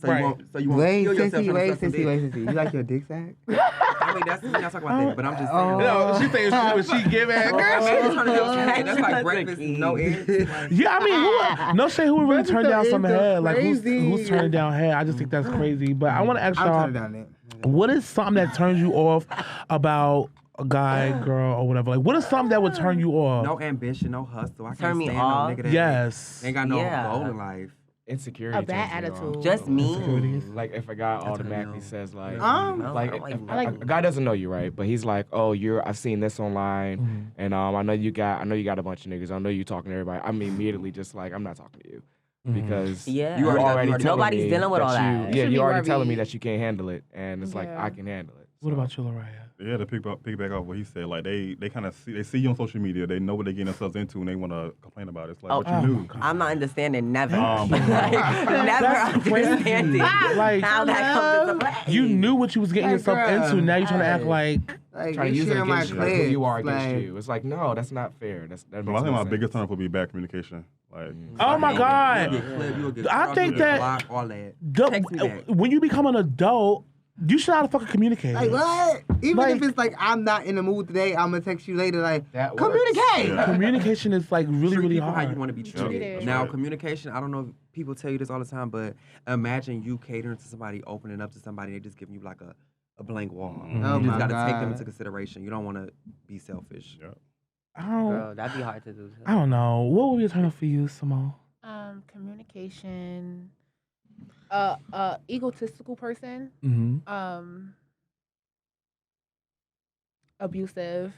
So Right. you won't Wait, kill yourself sissy, trying to suck some dick. wait. You like your dick sack? I mean, we're not talking about that, but I'm just saying. No, she thinks when she give it. Imagine turning your head. That's like breakfast, no eggs. Like, Yeah, I mean, no shade. Who would really turn down some head? Like who's crazy. turning down head? I just think that's crazy. But I want to ask I'm y'all, turning down that. what is something that turns you off about a guy, girl, or whatever? Like, what is something that would turn you off? no ambition, no hustle. I can't Turn me stand off? no nigga that Yes. ain't got no Yeah. goal in life. Insecurity. A bad turns me off. attitude. Just me. Insecurities. Like if a guy what I automatically know. says like, No, like I don't if like a guy doesn't know you, right? But he's like, oh, I've seen this online, and I know you got a bunch of niggas. I know you talking to everybody. I'm immediately just like, I'm not talking to you because Yeah. You already telling Nobody's me dealing with that all that. Yeah, Should be you're already telling me worried. that you can't handle it, and it's like Yeah. I can handle it. What So, about you, Leryia? Yeah, to piggyback off what he said, like they kind of see you on social media, they know what they're getting themselves into, and they want to complain about it. It's like, Oh, what you knew? I'm not understanding never. Oh, Like, never That's crazy. understanding Like, how that comes into play. you knew what you was getting Like, yourself bruh, into. Now you're trying to act hey. like Like, trying to you use it share my against you, like, who clips, you are against like, you. It's like, no, that's not fair. That Well, makes I think no my biggest sense. turn would be bad communication. Like, Oh my God. You get clipped, you will get I crossed, think you will get that- blocked, all that. the- Text me back. when you become an adult, you should know how to fucking communicate. Like what? Even Like- if it's like I'm not in the mood today, I'm gonna text you later. Like That works. communicate. Yeah. Communication is like really, Treat really people how you hard. want to be treated. Treated. Now, Right. communication, I don't know if people tell you this all the time, but imagine you catering to somebody, opening up to somebody, they just giving you like a blank wall. Oh You my just got to take them God. into consideration. You don't want to be selfish. Yeah. I don't, Girl, that'd be hard to do. I don't know. What would be a turn off for you, Symone? Communication. Egotistical person. Mm-hmm. Abusive.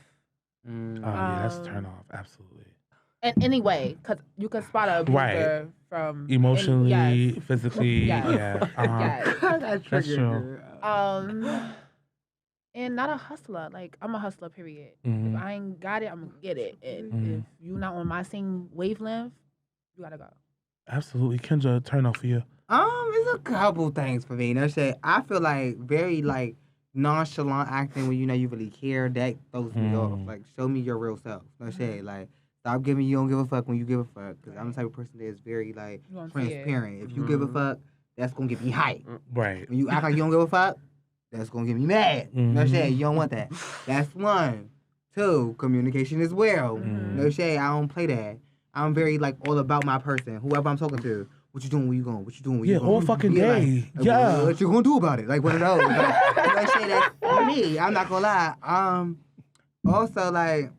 Oh yeah, that's a Um, turn off. Absolutely. In any way, because you can spot an abuser Right. from Emotionally, yes. physically, Yes. yeah. Uh-huh. Yes. That's true. And not a hustler. Like I'm a hustler. Period. Mhm. If I ain't got it, I'm gonna get it. And Mhm. if you not on my same wavelength, you gotta go. Absolutely. Kendra, turn off for you. It's a couple things for me. No shit. I feel like very like nonchalant acting when you know you really care. That throws me off. Like show me your real self. No shit. Like stop giving you don't give a fuck when you give a fuck. Cause I'm the type of person that is very like You gonna say it. transparent. If you give a fuck, that's gonna get me hype. Right. When you act like you don't give a fuck, that's gonna get me mad. No Mhm. shade, you don't want that. That's one. Two, communication as well. No shade, I don't play that. I'm very like all about my person. Whoever I'm talking to, what you doing? Where you going? What you doing? Where Yeah, you going? all fucking like, day. like, Yeah. What you gonna do about it? Like one of those. Like, no shade, that's for me. I'm not gonna lie. Also like,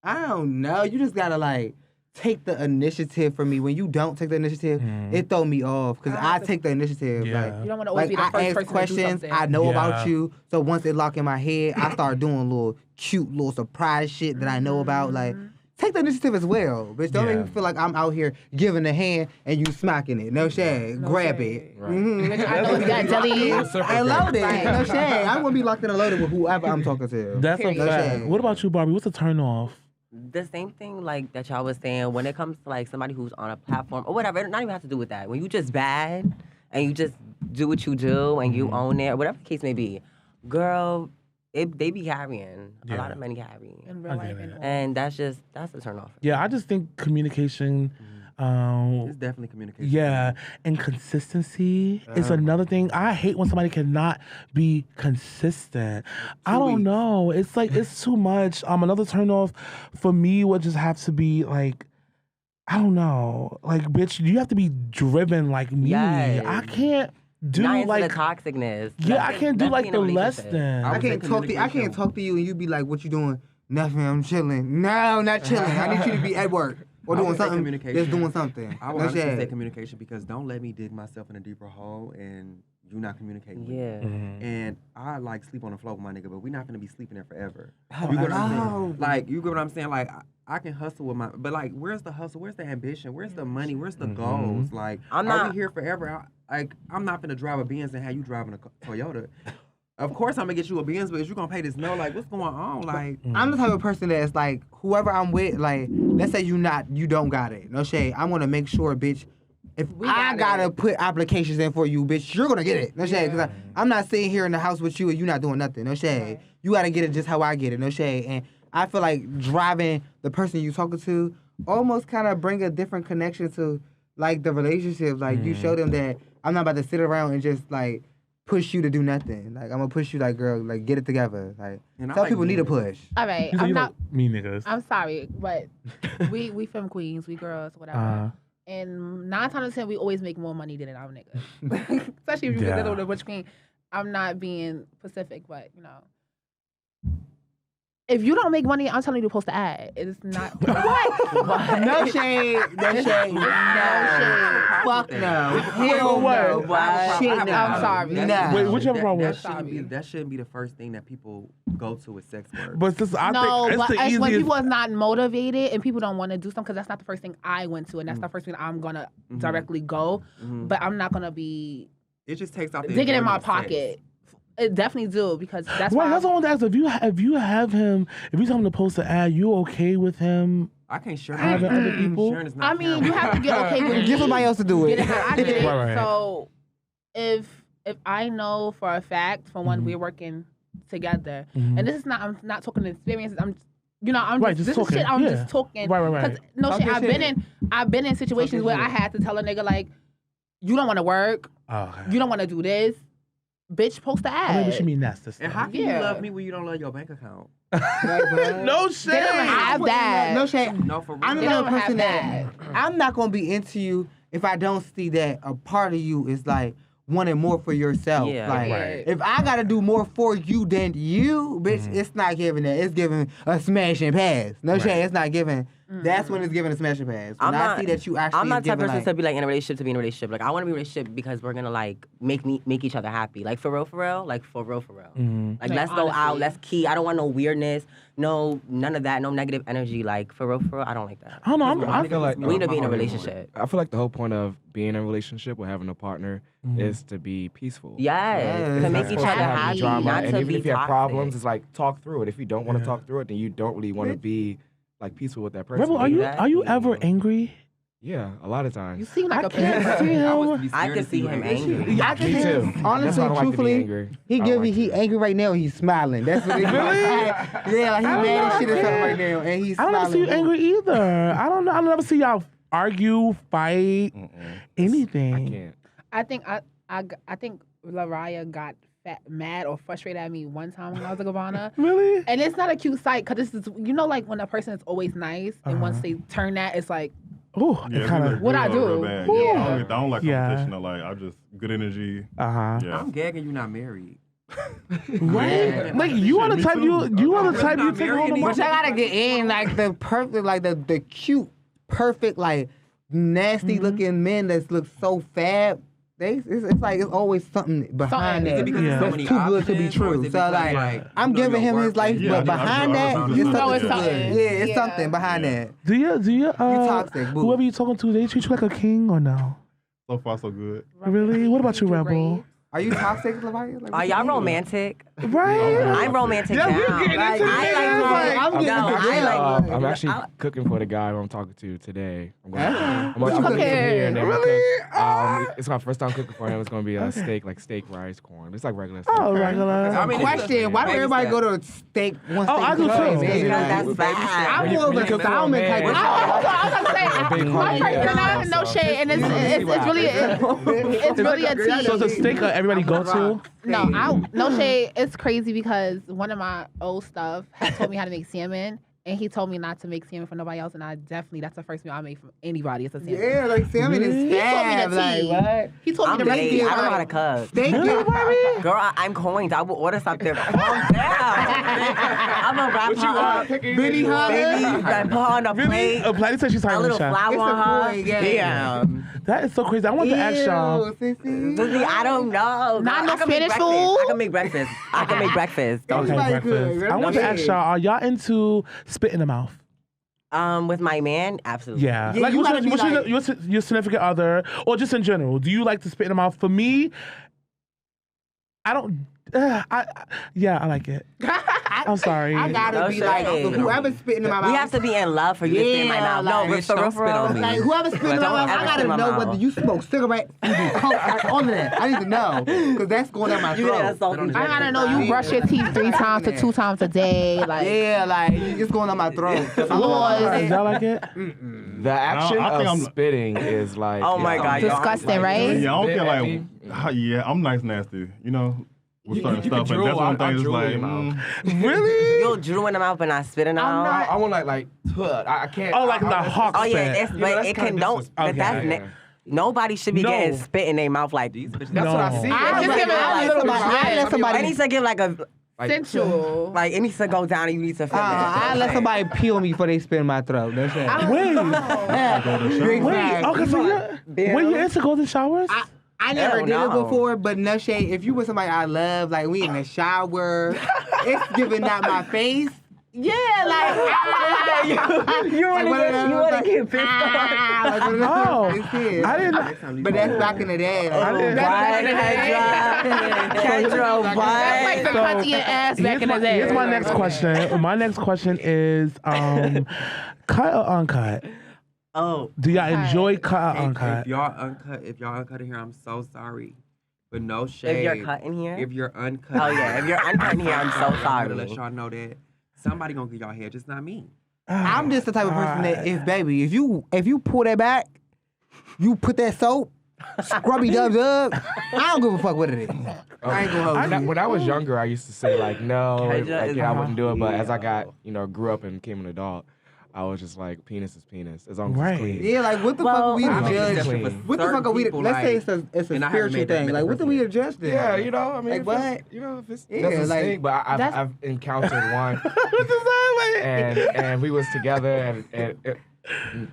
I don't know. You just gotta like take the initiative from me. When you don't take the initiative, it throw me off because I take the initiative. Yeah. Like, You don't want to always like be the I first ask person questions, to do something. I know about Yeah. you. So once it lock in my head, I start doing little cute, little surprise shit that I know about. Like, take the initiative as well, bitch. Don't make Yeah. me feel like I'm out here giving a hand and you smacking it. No shade, No grab shade. it. Right. Mhm. I know that jelly. And load it. No shade. I'm gonna be locked in and loaded with whoever I'm talking to. That's a Period. fact. Okay. What about you, Barbie? What's a turn off? The same thing like that y'all was saying when it comes to like somebody who's on a platform or whatever. It not even have to do with that. When you just bad and you just do what you do and you own it, or whatever the case may be, girl, they be carrying. A lot of men carry. In real life and that's a turn off. Yeah, I just think communication. It's definitely communication. Yeah, and consistency is another thing. I hate when somebody cannot be consistent. I don't know. It's like it's too much. Another turn off for me would just have to be like, I don't know. Like, bitch, you have to be driven like me. Yes. I can't do Not into like the toxicness. yeah, I can't do like the less than. I can't talk to you and you be like, what you doing? Nothing, I'm chilling. No, not chilling. I need you to be at work. Or doing something. Just doing something. I would honestly say communication because don't let me dig myself in a deeper hole and you not communicating with me. And I like sleep on the floor with my nigga, but we're not gonna be sleeping there forever. You get what I'm saying? Like, you get what I'm saying? Like, I can hustle with but like, where's the hustle? Where's the ambition? Where's the money? Where's the goals? Like, are we here forever? I'm not gonna drive a Benz and have you driving a Toyota. Of course, I'm gonna get you a Benz, but if you're gonna pay this like, what's going on? Like, I'm the type of person that's like, whoever I'm with, like, let's say you don't got it. No shade. I'm gonna make sure, bitch, if I gotta put applications in for you, bitch, you're gonna get it. No shade. Because I'm not sitting here in the house with you and you not doing nothing. No shade. You gotta get it just how I get it. No shade. And I feel like driving the person you talking to almost kind of bring a different connection to, like, the relationship. Like, you show them that I'm not about to sit around and just, like, push you to do nothing. Like, I'm gonna push you, like, girl, like, get it together. Like, some people need a push. All right, I'm not me niggas. I'm sorry, but we femme queens, we girls, whatever. And 9 times out of 10, we always make more money than our niggas. Especially if you get little butch queen. I'm not being specific, but you know, if you don't make money, I'm telling you to post the ad. It's not what? No shade. No shade. No shade. Fuck no. Hell no. Shit no. I'm sorry. No. Wait, what you have a problem with? That shouldn't be the first thing that people go to with sex work. But this, I no, think it's but the easiest. when people are not motivated and people don't want to do something, because that's not the first thing I went to, and that's the first thing I'm gonna directly go. But I'm not gonna be. It just takes out the digging in my pocket. It definitely do, because that's why. That's what I want to ask. If you have him, if you tell him to post an ad, you okay with him? I can't share having other people. I mean, you have to get okay with Get somebody else to do it. I get it. Right. So if I know for a fact, for one, we're working together, and this is not. I'm not talking experiences. I'm just this talking. Is shit. I'm just talking. Right. No shit. I've been in situations where I had to tell a nigga like, you don't want to work. You don't want to do this. Bitch, post the ad. Maybe she mean that's and how can you love me when you don't love your bank account? No shade. They don't have that. No shade. No, for real. I'm another person that I'm not gonna be into you if I don't see that a part of you is like wanting more for yourself. Yeah. Like, if I gotta do more for you than you, bitch, it's not giving that. It's giving a smash and pass. No shade. It's not giving. That's when it's giving a smash and pass. When I see that you actually I'm not the type of person like, to be like in a relationship to be in a relationship. Like, I want to be in a relationship because we're gonna like make each other happy. Like, for real. Like, for real. Like, let's go out. Let's key. I don't want no weirdness. No, none of that. No negative energy. Like, for real. I don't like that. I don't know. I feel like we need to be in a relationship. I feel like the whole point of being in a relationship or having a partner is to be peaceful. Yes, to make each other happy, drama. not And to even be if you have toxic. problems, it's like talk through it. If you don't want to talk through it, then you don't really want to be like peaceful with that person. Rebel, are you ever angry? Yeah, a lot of times. You seem like a can't parent. see him. I can see him angry. I can Me see too. him. That's why I Honestly, don't like to be truthfully, angry. he angry right now. He's smiling. That's what he Really? Yeah, like he's mad as shit or something right now, and he's I don't smiling. ever see you angry either. I don't know. I never see y'all argue, fight, anything. I can't. I think Leryia got mad or frustrated at me one time when I was a Gabbana. Really? And it's not a cute sight, because this is, like when a person is always nice and once they turn that, it's like, Oh, Yeah, it kind of. What I do. Bad. Yeah. Yeah, I don't like Yeah. competition. I like, I just good energy. Yeah. I'm gagging you not married. Right? Yeah. Like you want to Me type too. you want I'm to type really you not take married home the Which I gotta get in, like the perfect, like the cute, perfect, like nasty looking men that look so fab. It's like it's always something behind Is it that. because there's so That's many too good to be options, or is true. it So because, like, I'm you know, giving him your his work life, is- but behind that, You it's know something it's good. something. Yeah, it's Yeah. something behind that. Do you toxic, boo. whoever you talking to, they treat you like a king or no? So far, so good. Really? What about you, Rebel? Are you toxic, Leryia? Like, Are y'all romantic? Right? I'm romantic Yeah, now. we're getting Like, into I it. like I'm getting no, into I it. like. I'm actually I- cooking for the guy who I'm talking to today. I'm What I'm you cooking cooking? here and then Really? it's my first time cooking for him. It's gonna be a steak, like steak, rice, corn. It's like regular stuff. Oh, regular. I mean, Question: why do Baby everybody steps. go to steak one Oh, steak? I do first, too. man? Because Like, that's fast. I'm When you- more of when a you cook for a salmon man, type of it's- I was gonna say, A big I'm party, not no so- shade, and it's really a tea. So it's a steak everybody go to? No, no shade. It's crazy because one of my old stuff had told me how to make salmon, and he told me not to make salmon for nobody else, and that's the first meal I make from anybody. It's a salmon. Yeah, like salmon is He told me fab. the Like tea. what? He told me I'm the recipe. lazy. I don't know how to Like, cook. Steak, Girl, I'm coins. I will order something. Calm down. I'm gonna wrap her up. Benny Hunter. Baby, like, put her on a plate. Platty said she's A hiring a little chef. flour It's a on her. coin, yeah. Damn. That is so crazy. I want to ask y'all. Ew, sissy. Sissy, I don't know. Not Girl, no I can make Spanish breakfast. food? I can make breakfast. I can make breakfast. Don't Okay, Everybody breakfast. good. I want to ask y'all, are y'all into spit in the mouth? With my man, absolutely. Yeah. Yeah, Like, you what's gotta be like- your significant other, or just in general? Do you like to spit in the mouth? For me, I don't. I like it. I'm sorry. I gotta No be shade. like whoever's spitting in my mouth. We have to be in love for you to spit in my Yeah, mouth. like, No, bitch, for real, don't for spit on real. me. Like whoever's spitting in my Don't mouth, ever I spit gotta in my know mouth. whether you smoke cigarettes, you do coke, like, all of that. I need to know because that's going down my You throat. that salty I gotta know you brush your teeth 3 times to 2 times a day. Like, Yeah, like it's going down my throat. Is that like it? The action I think of I'm- spitting is like Oh my God, disgusting, right? Yeah, I don't Spit care at like, yeah, I'm nice nasty, you know, with certain you stuff. can But that's drool, one I'll thing is drool in like, your mouth. Really? You'll drool in the mouth and not spit in the I'm mouth. I want like I can't. Oh, like the hawk Oh yeah, spit. it's, You know, but that's it kinda can don't. disrespectful. But that's Okay. nobody should be No. getting spit in their mouth like These bitches. That's what I see. I just give it I a little bit. let It somebody. needs to give like a Sensual. like it needs to go down and you need to feel that. I let somebody peel me before they spit in my throat. That's it. Wait. Big Wait. facts. Okay, so when you into golden showers? I never Hell did it no. before, but no shade. If you with somebody I love, like we in the shower, it's giving out my face. Yeah, like You want to get pissed off. Oh, I I didn't. But that's back in the day. Like, I didn't- Kendra, That's what? like the cunty your ass back in the day. Here's my next question. My next question is, cut or uncut? Oh, Do y'all enjoy cut or Hey, uncut? if y'all uncut in here, I'm so sorry. But no shade. if you're cutting here. If you're uncut. Oh yeah, if you're uncut here, I'm so I'm gonna let sorry. y'all know that somebody gonna get y'all hair, just not me. I'm just the type of person that if you pull that back, you put that soap, scrubby dub. I don't give a fuck what it is. I ain't gonna hold you. When I was younger, I used to say like no, Kendra like, is I wouldn't do it. But as I hot. got, grew up and became an adult, I was just like, penis is penis, as long as Right. it's clean. Yeah, like what the fuck are we Well, to I make judge? exception for What the fuck are we? certain Let's say it's people, a and I haven't spiritual made that thing. many Like what do we persons. adjust then? Yeah, I mean, Like if what? if it's Yeah, doesn't like, stink, but I've encountered one, What's the and we was together, and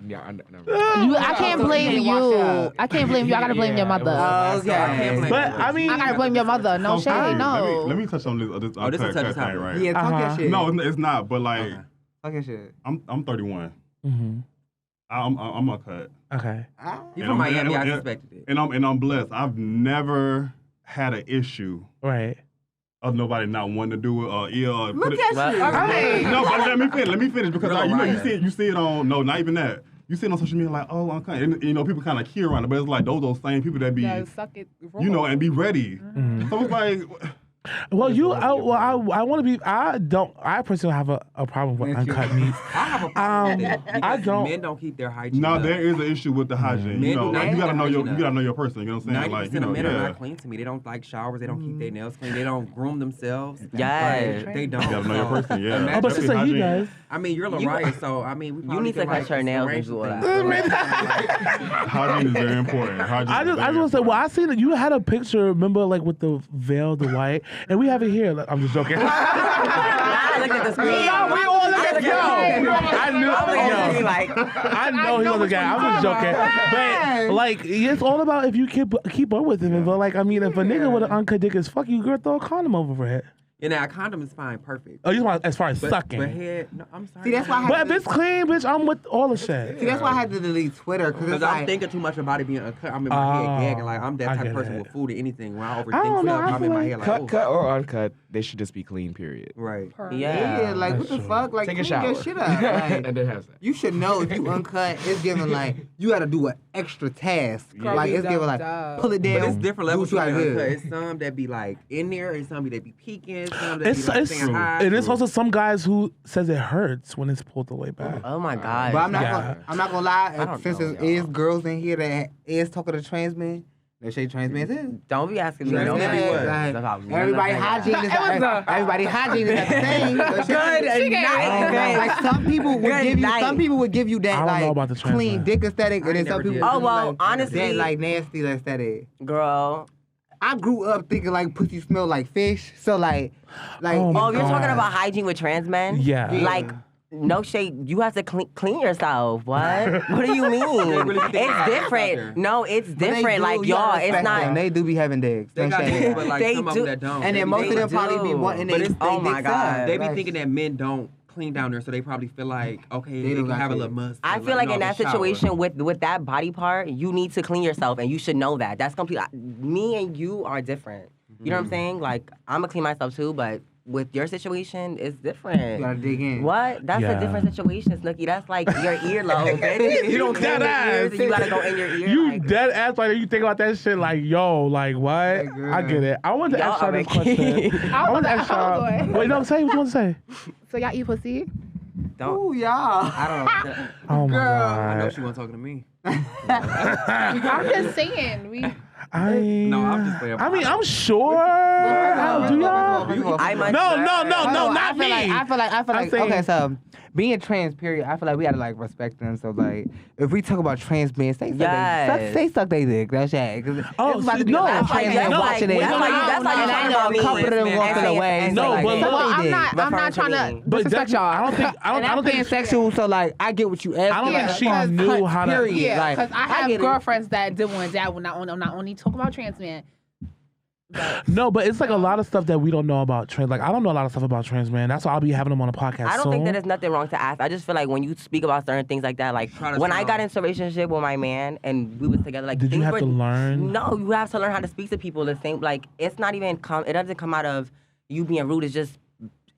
yeah, I never. I can't blame you. I can't blame you. I gotta blame your Yeah, it mother. was- Okay. I can't blame But you. I mean, I gotta blame your mother. No So, shade. No. Let me touch on this this uncut is touch thing, topic. right? Yeah, talk that shit. No, it's not. But like, Okay. talk that shit. I'm 31. Mhm. I'm uncut. Okay. You And from I'm- Miami, I and- suspected it. And I'm blessed. I've never had an issue Right. of nobody not wanting to do it or put Look it. at you. Right. No, but let me finish because Real like, riot. you see it on not even that. You see it on social media like, oh, I'm kind of, people kind of key around it, but it's like those same people that be, Yeah, suck it. and be ready. So it's like, Well, I want to be. I personally have a problem with uncut meat. I have a problem with it I because don't- men don't keep their hygiene. no, up. there is an issue with the hygiene. Men You know, do like not you gotta have know your hygiene up. person. You know what I'm saying? 90% Like, of men are yeah. not clean to me. They don't like showers. They don't keep their nails clean. They don't groom themselves. Yes. Like, they don't. You gotta know your person. Yeah. Imagine- Oh, but sister, he does. I mean, you're Leryia, so I mean, we probably need to can, cut like, your nails and arrange do all things. that. Hygiene is very important. Hygiene I is just very want to say, well, I important. seen that you had a picture. Remember, like with the veil, the white, and we have it here. Like, I'm just joking. I looked at the screen. We all look at Yo, I knew. I'm looking at the screen Yo, like, I know he was a guy. I'm just joking. But like, it's all about if you keep up with him. But like, I mean, if a nigga with an uncut dick is fuck you, girl, throw a condom over it. And that condom is fine, perfect. Oh, you want as far as But sucking? head, no, I'm sorry. See, that's why I But had if it's clean, bitch, I'm with all the shit. See, that's why I had to delete Twitter because Because I'm thinking too much about it being uncut. I'm in my head gagging. Like, I'm that I type of get person it. with food or anything. When I I don't overthink know, stuff, I I'm feel in my like head like, Cut or uncut, they should just be clean, period. Right. Yeah, like That's what the true. fuck? Like Take a clean your shower. shit up. Like, And then have sex. you should know if you uncut, it's giving like you got to do an extra task. Yeah. Like it's giving like pull it down. But it's different do levels what you of gotta uncut. do. It's some that be like in there, and some that be peeking, some that It's, be like it's saying hi. and it's also some guys who says it hurts when it's pulled the way back. Oh my God. But I'm not Yeah. gonna lie. I don't Since know, there is y'all. girls in here that is talking to trans men, they say trans men too. Don't be asking me. Trans No, men, what? like, everybody hygiene is was everybody hygiene is the same. Good night. Like some people would Good give you, night. some people would give you I that don't know like about the trans clean men. dick aesthetic, and I then some never people did. would Oh, give you, well, like, honestly- that like nasty aesthetic. Girl. I grew up thinking like pussy smell like fish, so like Oh my Oh, you're talking God. about hygiene with trans men? Yeah. Like, no shade. You have to clean yourself. What? What do you mean? really think about It's this out different. there. No, it's But they different. do, Like, you gotta y'all, it's respect not. them. They do be having dicks. They Don't got shade dicks, it. but like They some of do. them that don't. And They then be most of them thinking- probably be wanting But they it's- oh my dicks God. up. They be Like, thinking that men don't clean down there, so they probably feel like, okay, They they don't can got have a to. little must. I feel like no, in that the shower. situation with that body part, you need to clean yourself, and you should know that. That's complete. Me and you are different. You know what I'm saying? Like, I'm gonna clean myself too, but with your situation, it's different. you gotta dig in. What? That's Yeah. a different situation, Snooki. That's like your earlobe, bitch. You don't clean Dead your ass. ears, and you gotta go in your ear. You like, dead ass like you think about that shit like yo like what? girl. I get it. I want to Y'all ask y'all are this making- question. I want to ask y'all. Hold on. Wait, no, say what you want to say. So y'all eat pussy? don't. Ooh, y'all. I don't. Oh my Girl. I know god. she wasn't talking to me. I'm just saying. We No, I'm just playing. I mean, I'm sure. Do y'all? I might. No, not I feel me. like I feel I'm like saying- okay, so being trans, period. I feel like we gotta like respect them. So like, if we talk about trans men, say Yes. suck they dick. That's it. Oh, it's about see, to be no. a lot of That's trans like- men no, watching it. that's why you- that's why you And I talking know about a couple of them me. walking And away. saying- No, like, but suck look- well, they I'm dick. not Referring to trying me. to But disrespect that- y'all. I don't think. I And I'm don't think. pansexual, so like I get what you asking. I don't think she Like, knew cunt, how to- period. Yeah, Like, because I have get it. girlfriends that did one that will not only talk about trans men. No, but it's like a lot of stuff that we don't know about trans. Like I don't know a lot of stuff about trans men. That's why I'll be having them on a podcast. I don't soon. think that there's nothing wrong to ask. I just feel like when you speak about certain things like that, like Try to when I sound- got into a relationship with my man and we was together, like Did you things have were, to learn? No, you have to learn how to speak to people the same. Like it's not even it doesn't come out of you being rude. It's just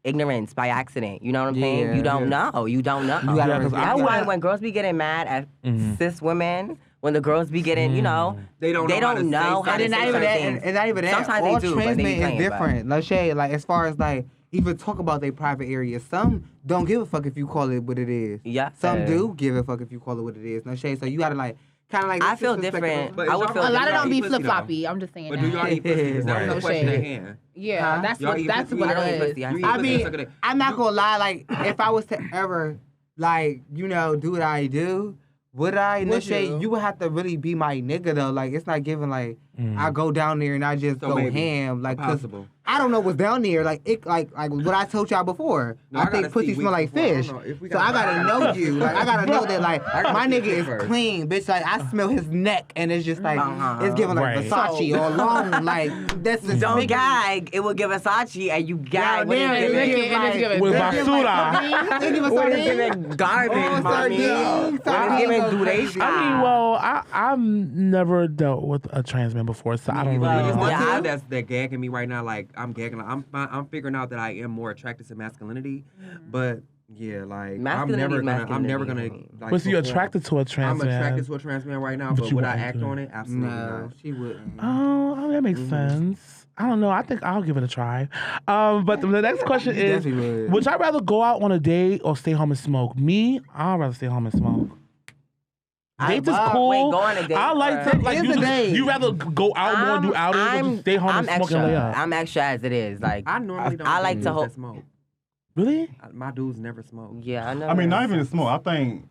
ignorance by accident. You know what I'm saying? Yeah, You don't know. You don't know. You gotta Yeah, 'cause respect That's I why would- when girls be getting mad at Mhm. cis women, when the girls be getting, you know, They don't they know how to don't say know how something. to And say not even that. certain things. And not even that. Sometimes all they do, trans but they men be playing, is but- different. Like Shay, like as far as like even talk about their private areas. Some don't give a fuck if you call it what it is. Yeah. Some do give a fuck if you call it what it is. No shade. So you gotta like kind of like. I feel disrespect different. them. But I would y'all feel A lot of y'all them be eat pussy, flip though. floppy. I'm just saying But do y'all that. eat pussy? 'Cause that was No the question shade. at hand. Yeah, Huh? that's Y'all what eat that's pussy? what I don't it eat is. pussy. You I eat eat I pussy, mean, suck it. I'm not gonna lie. Like, if I was to ever, like, you know, do what I do, would I? No Would shade. you? You would have to really be my nigga though. Like, it's not giving like I go down there and I just So go maybe. ham. Like, 'cause Possible. I don't know what's down there. Like, it, like what I told y'all before. No, I I gotta think pussy see smell like weeks before. I fish. don't know. If we So I gotta know you. Like, I gotta know that like I gotta my see nigga it is first. clean, bitch. Like, I smell his neck and it's just like it's giving like Right. Versace or long. Like, that's just Don't making- gag. It will give Versace, and you gag. What Down is there, it? they Lick give, it and it's like- giving With they dirt. give, like, basura. sardines. They give a What is sardine. giving garbage, Oh, mommy? sardines. What is giving Sardines. Duration? I mean, well, I've never dealt with a trans man before, so I don't But really it's know. one Yeah, thing that gagging me right now. Like I'm gagging. Like, I'm figuring out that I am more attracted to masculinity, but yeah, like Masculinity I'm is never gonna. masculinity. Like, But so you're perform. attracted to a trans I'm man. attracted to a trans man right now, But but you would I wouldn't act do on it. it? Absolutely No, not. she wouldn't. Oh, that makes sense. I don't know. I think I'll give it a try. But the next question You is: definitely would. would I rather go out on a date or stay home and smoke? Me, I'd rather stay home and smoke. Dates is cool. Wait, go on a date. I like to like Here's you. the date. You rather go out more and do outings, or just stay home I'm and smoke extra. and lay up? I'm extra as it is. Like, I normally don't. I date like to dudes hold- that smoke. Really? My dudes never smoke. yeah, I know. I mean, not even smoke. I think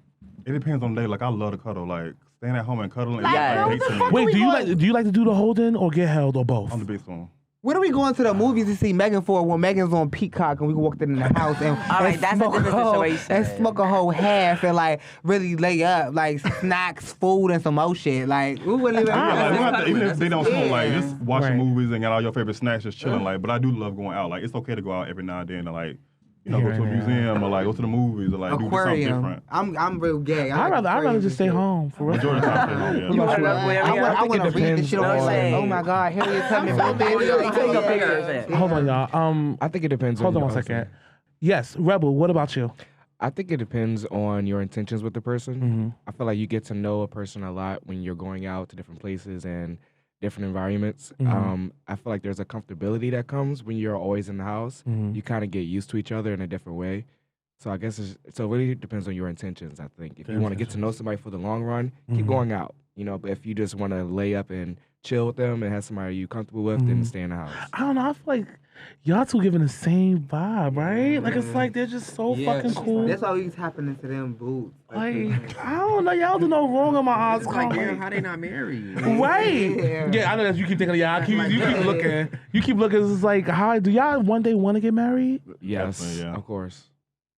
it depends on the day. Like I love to cuddle. Like staying at home and cuddling. Like, is Yeah. a what date the to me. fuck Wait, we do you going- like to do the holding or get held or both? I'm the best one. What are we going to the movies to see Megan for when Megan's on Peacock and we walked in the house and, All right, that's a different situation. And smoke a whole half and like really lay up like snacks, food, and some more shit. Like we wouldn't even. Even if they don't smoke, like just watching Right. movies and got all your favorite snacks, just chilling. Like, but I do love going out. Like, it's okay to go out every now and then and like, you know, go to a museum or like go to the movies or like do something Aquarium. different. I'm real gay. I'd rather just stay home for real. Majority of the time, yeah. What about you? I want to read the shit on No like, shade. oh my God, Harriet, tell me about this. Hold on, y'all. I think it depends. Hold on your one hustle. second. Yes, Rebel. What about you? I think it depends on your intentions with the person. Mm-hmm. I feel like you get to know a person a lot when you're going out to different places and different environments. Mhm. I feel like there's a comfortability that comes when you're always in the house. Mhm. You kind of get used to each other in a different way. So I guess it really depends on your intentions. I think if you want to get to know somebody for the long run, keep Mhm. going out. You know, but if you just want to lay up and chill with them and have somebody you comfortable with, then stay in the house. I don't know. I feel like y'all two giving the same vibe, right? Like it's like they're just so fucking cool. That's always happening to them boots. Like I don't know. Y'all do no wrong in my eyes. It's like, damn, how they not married? Right. Yeah, I know that you keep thinking. Yeah, you keep looking. You keep looking. It's like, how do y'all one day want to get married? Yes, Definitely, yeah. of course.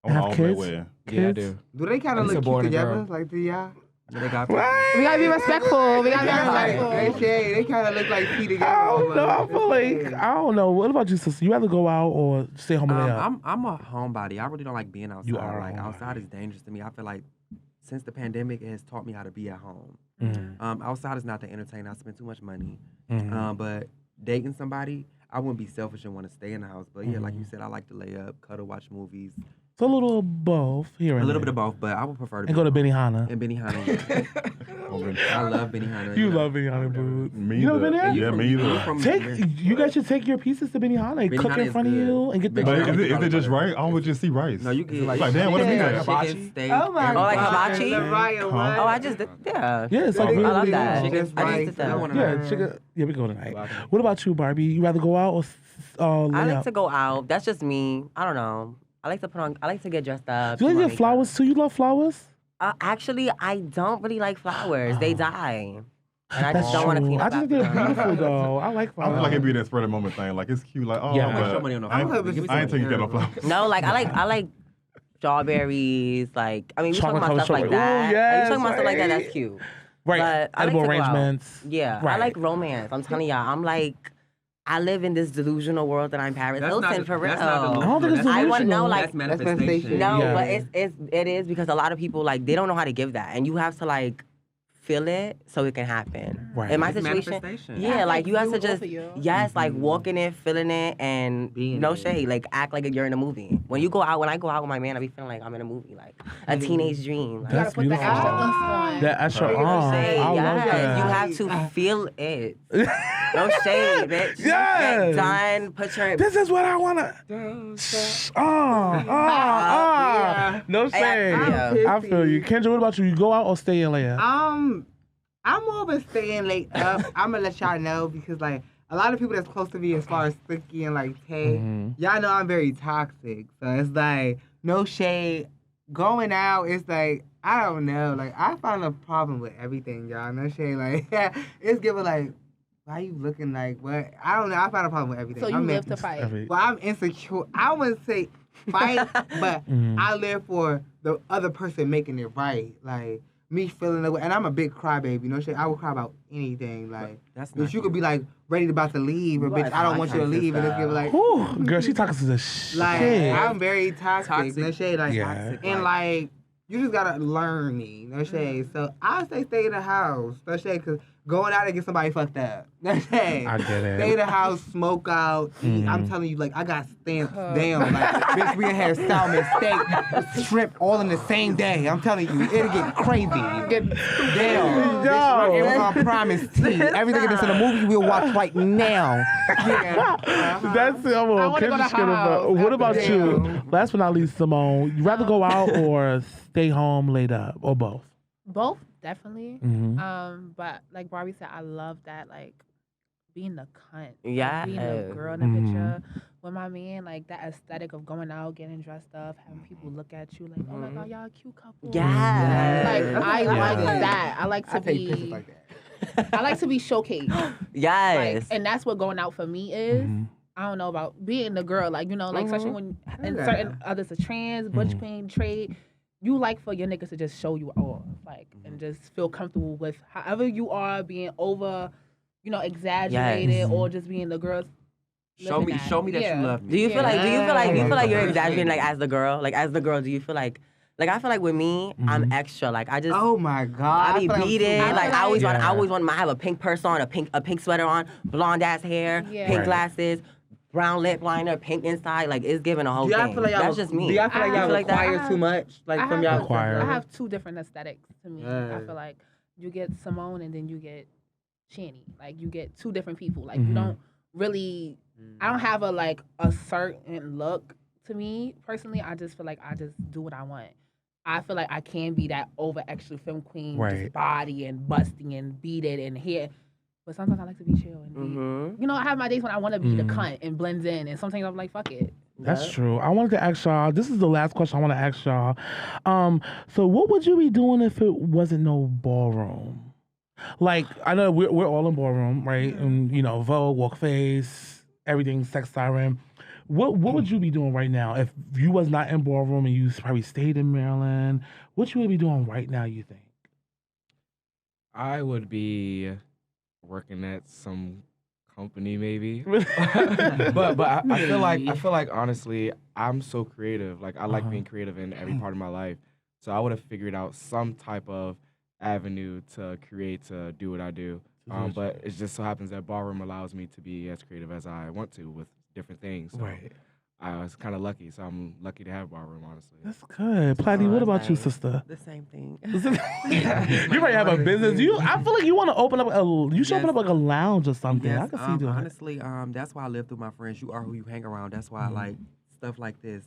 Have kids? Yeah, I Kids? do. Do they kind of It's a look boy cute and a together? girl. Like, do y'all? They got Right. We gotta be respectful. We gotta be respectful. They kind of look like T together. I don't know. I feel like I don't know. What about you, sister? You rather go out or stay home and lay up? I'm a homebody. I really don't like being outside. You are a like homebody. outside is dangerous to me. I feel like since the pandemic, it has taught me how to be at home. Mhm. Outside is not to entertain. I spend too much money. Mhm. But dating somebody, I wouldn't be selfish and want to stay in the house. But yeah, like you said, I like to lay up, cuddle, watch movies. So a little of both here and A little bit there. of both, but I would prefer to And go to Benihana. And Benihana. I love Benihana. You know. love Benihana, boo. Me You never either. been there? Yeah, me either. You guys should take your pieces to Benihana and cook Benihana in is front of good. you and get the. But Benihana is it just right? I would just see rice. No, you get like, damn, what is chicken, that? chicken, steak. Oh my everything. like God. hibachi? Leryia, what? Oh, I just did. Yeah. Yeah, it's like I really, I love really that. good. Just I just rice. did that. I wanna- Yeah, chicken. Yeah, we go tonight. What about you, Barbie? You rather go out or lay I like up? to go out. That's just me. I don't know. I like to get dressed up. Do you do like my get flowers too? You love flowers? Actually, I don't really like flowers. They die. And I That's just don't want to true. clean I up just after think they're them. beautiful though. I like I flowers. feel like it'd be that spread of moment thing. Like it's cute. Like Yeah. but Show money on the I ain't flowers. Give me some think you got no flowers. flowers. No, like I like strawberries. Like I mean, we talking Chocolate about covered stuff like strawberry. that. Ooh, yes, you talking about stuff like that? right. That's cute. Right. But I like Edible to go out. arrangements. Yeah, I Right. like romance. I'm telling y'all, I'm like, I live in this delusional world that I'm Paris Hilton for real. I don't think it's I want to know delusional. like That's manifestation. no, Yeah. but it is because a lot of people like they don't know how to give that, and you have to like feel it so it can happen. Right. In my It's situation, manifestation. yeah, like you have to you, both just of you. like walking it, feeling it, and Being no it. shade, like act like you're in a movie. When I go out with my man, I be feeling like I'm in a movie, like a teenage dream. Like, You gotta That's put the beautiful. extra oomph on. That extra no shade, I love yes, that. you have to feel it. No shade, bitch. Yes. Get done. Put your This is what I wanna. No shade. Yeah. I feel you. Kendra, what about you? You go out or stay in later? I'm more of a staying late up. I'm gonna let y'all know because like a lot of people that's close to me as far as SNOOKIE and like Tay, y'all know I'm very toxic. So it's like no shade. Going out, it's like I don't know. Like I find a problem with everything, y'all. No shade. Like it's giving like, why you looking like what? I don't know. I find a problem with everything. So you I'm live to fight. Well, I'm insecure. I wouldn't say fight, but I live for the other person making it right. Like me feeling that way, and I'm a big crybaby. No shit. I will cry about anything. Like, That's bitch, not you could be cute. like ready about to leave, or You bitch, are I don't want you to toxic, leave, and it's sister. give like, Ooh, girl, she talking to the shit. like I'm very toxic. No shade. Like, Yeah. and like you just gotta learn me. No shade. So I say stay in the house. No shade, cause going out and get somebody fucked up. No shade. I get it. Stay in the house, smoke out, eat. I'm telling you, like, I got stamps down. Like, bitch, we had salmon, steak, shrimp, all in the same day. I'm telling you, it'll get crazy. Get down. Yo. Amazon Prime is tea. Everything that's in the movie we'll watch right now. Yeah. That's it. I wanna go to Kendra's scared of house What about after you? this. Last but not least, Symone. You rather go out or stay home laid up, or both? Both, definitely. Mm-hmm. But like Barbie said, I love that, like, being the cunt. Like, Yes. being the girl in the picture with my man, like, that aesthetic of going out, getting dressed up, having people look at you like, oh my God, y'all a cute couple. Yes. Like, I Yeah. like that. I like to I take pictures be like that. I like to be showcased. Yes. Like, and that's what going out for me is. Mm-hmm. I don't know about being the girl, like, you know, like, especially when and certain others are trans, butch queen, trade. You like for your niggas to just show you off, like, and just feel comfortable with however you are, being over, you know, exaggerated or just being the girls. Show me that you love me. Do you feel like you're exaggerating, like, as the girl? Like, as the girl, do you feel like I feel like with me, I'm extra. Like, I just. Oh my God. I be beaten. Like, I always want. I have a pink purse on, a pink sweater on, blonde ass hair, pink glasses, brown lip liner, pink inside. Like, it's giving a whole thing. That's just me. Do y'all feel like y'all require too much? Like, from y'all? I have two different aesthetics to me. I feel like you get Symone and then you get Channy. Like, you get two different people. Like, you don't really. I don't have a certain look to me personally. I just feel like I just do what I want. I feel like I can be that over extra film queen, just body and busting and beat it and hair. But sometimes I like to be chill and be, you know, I have my days when I want to be the cunt and blends in, and sometimes I'm like, fuck it. That's true. I wanted to ask y'all, this is the last question I want to ask y'all. So what would you be doing if it wasn't no ballroom? Like, I know we're all in ballroom, right? And, you know, Vogue, Walk Face, everything, Sex Siren. What would you be doing right now if you was not in ballroom and you probably stayed in Maryland? What you would be doing right now, you think? I would be working at some company maybe. but I feel like honestly, I'm so creative. Like, I like being creative in every part of my life. So I would have figured out some type of avenue to create, to do what I do. But it just so happens that ballroom allows me to be as creative as I want to with different things. So I was kind of lucky. So I'm lucky to have ballroom, honestly. That's good. Platty, what about you, sister? The same thing. You might have a business. I feel like you want to open up you should open up like a lounge or something. Yes, I can see doing honestly, that's why I live through my friends. You are who you hang around. That's why I like stuff like this.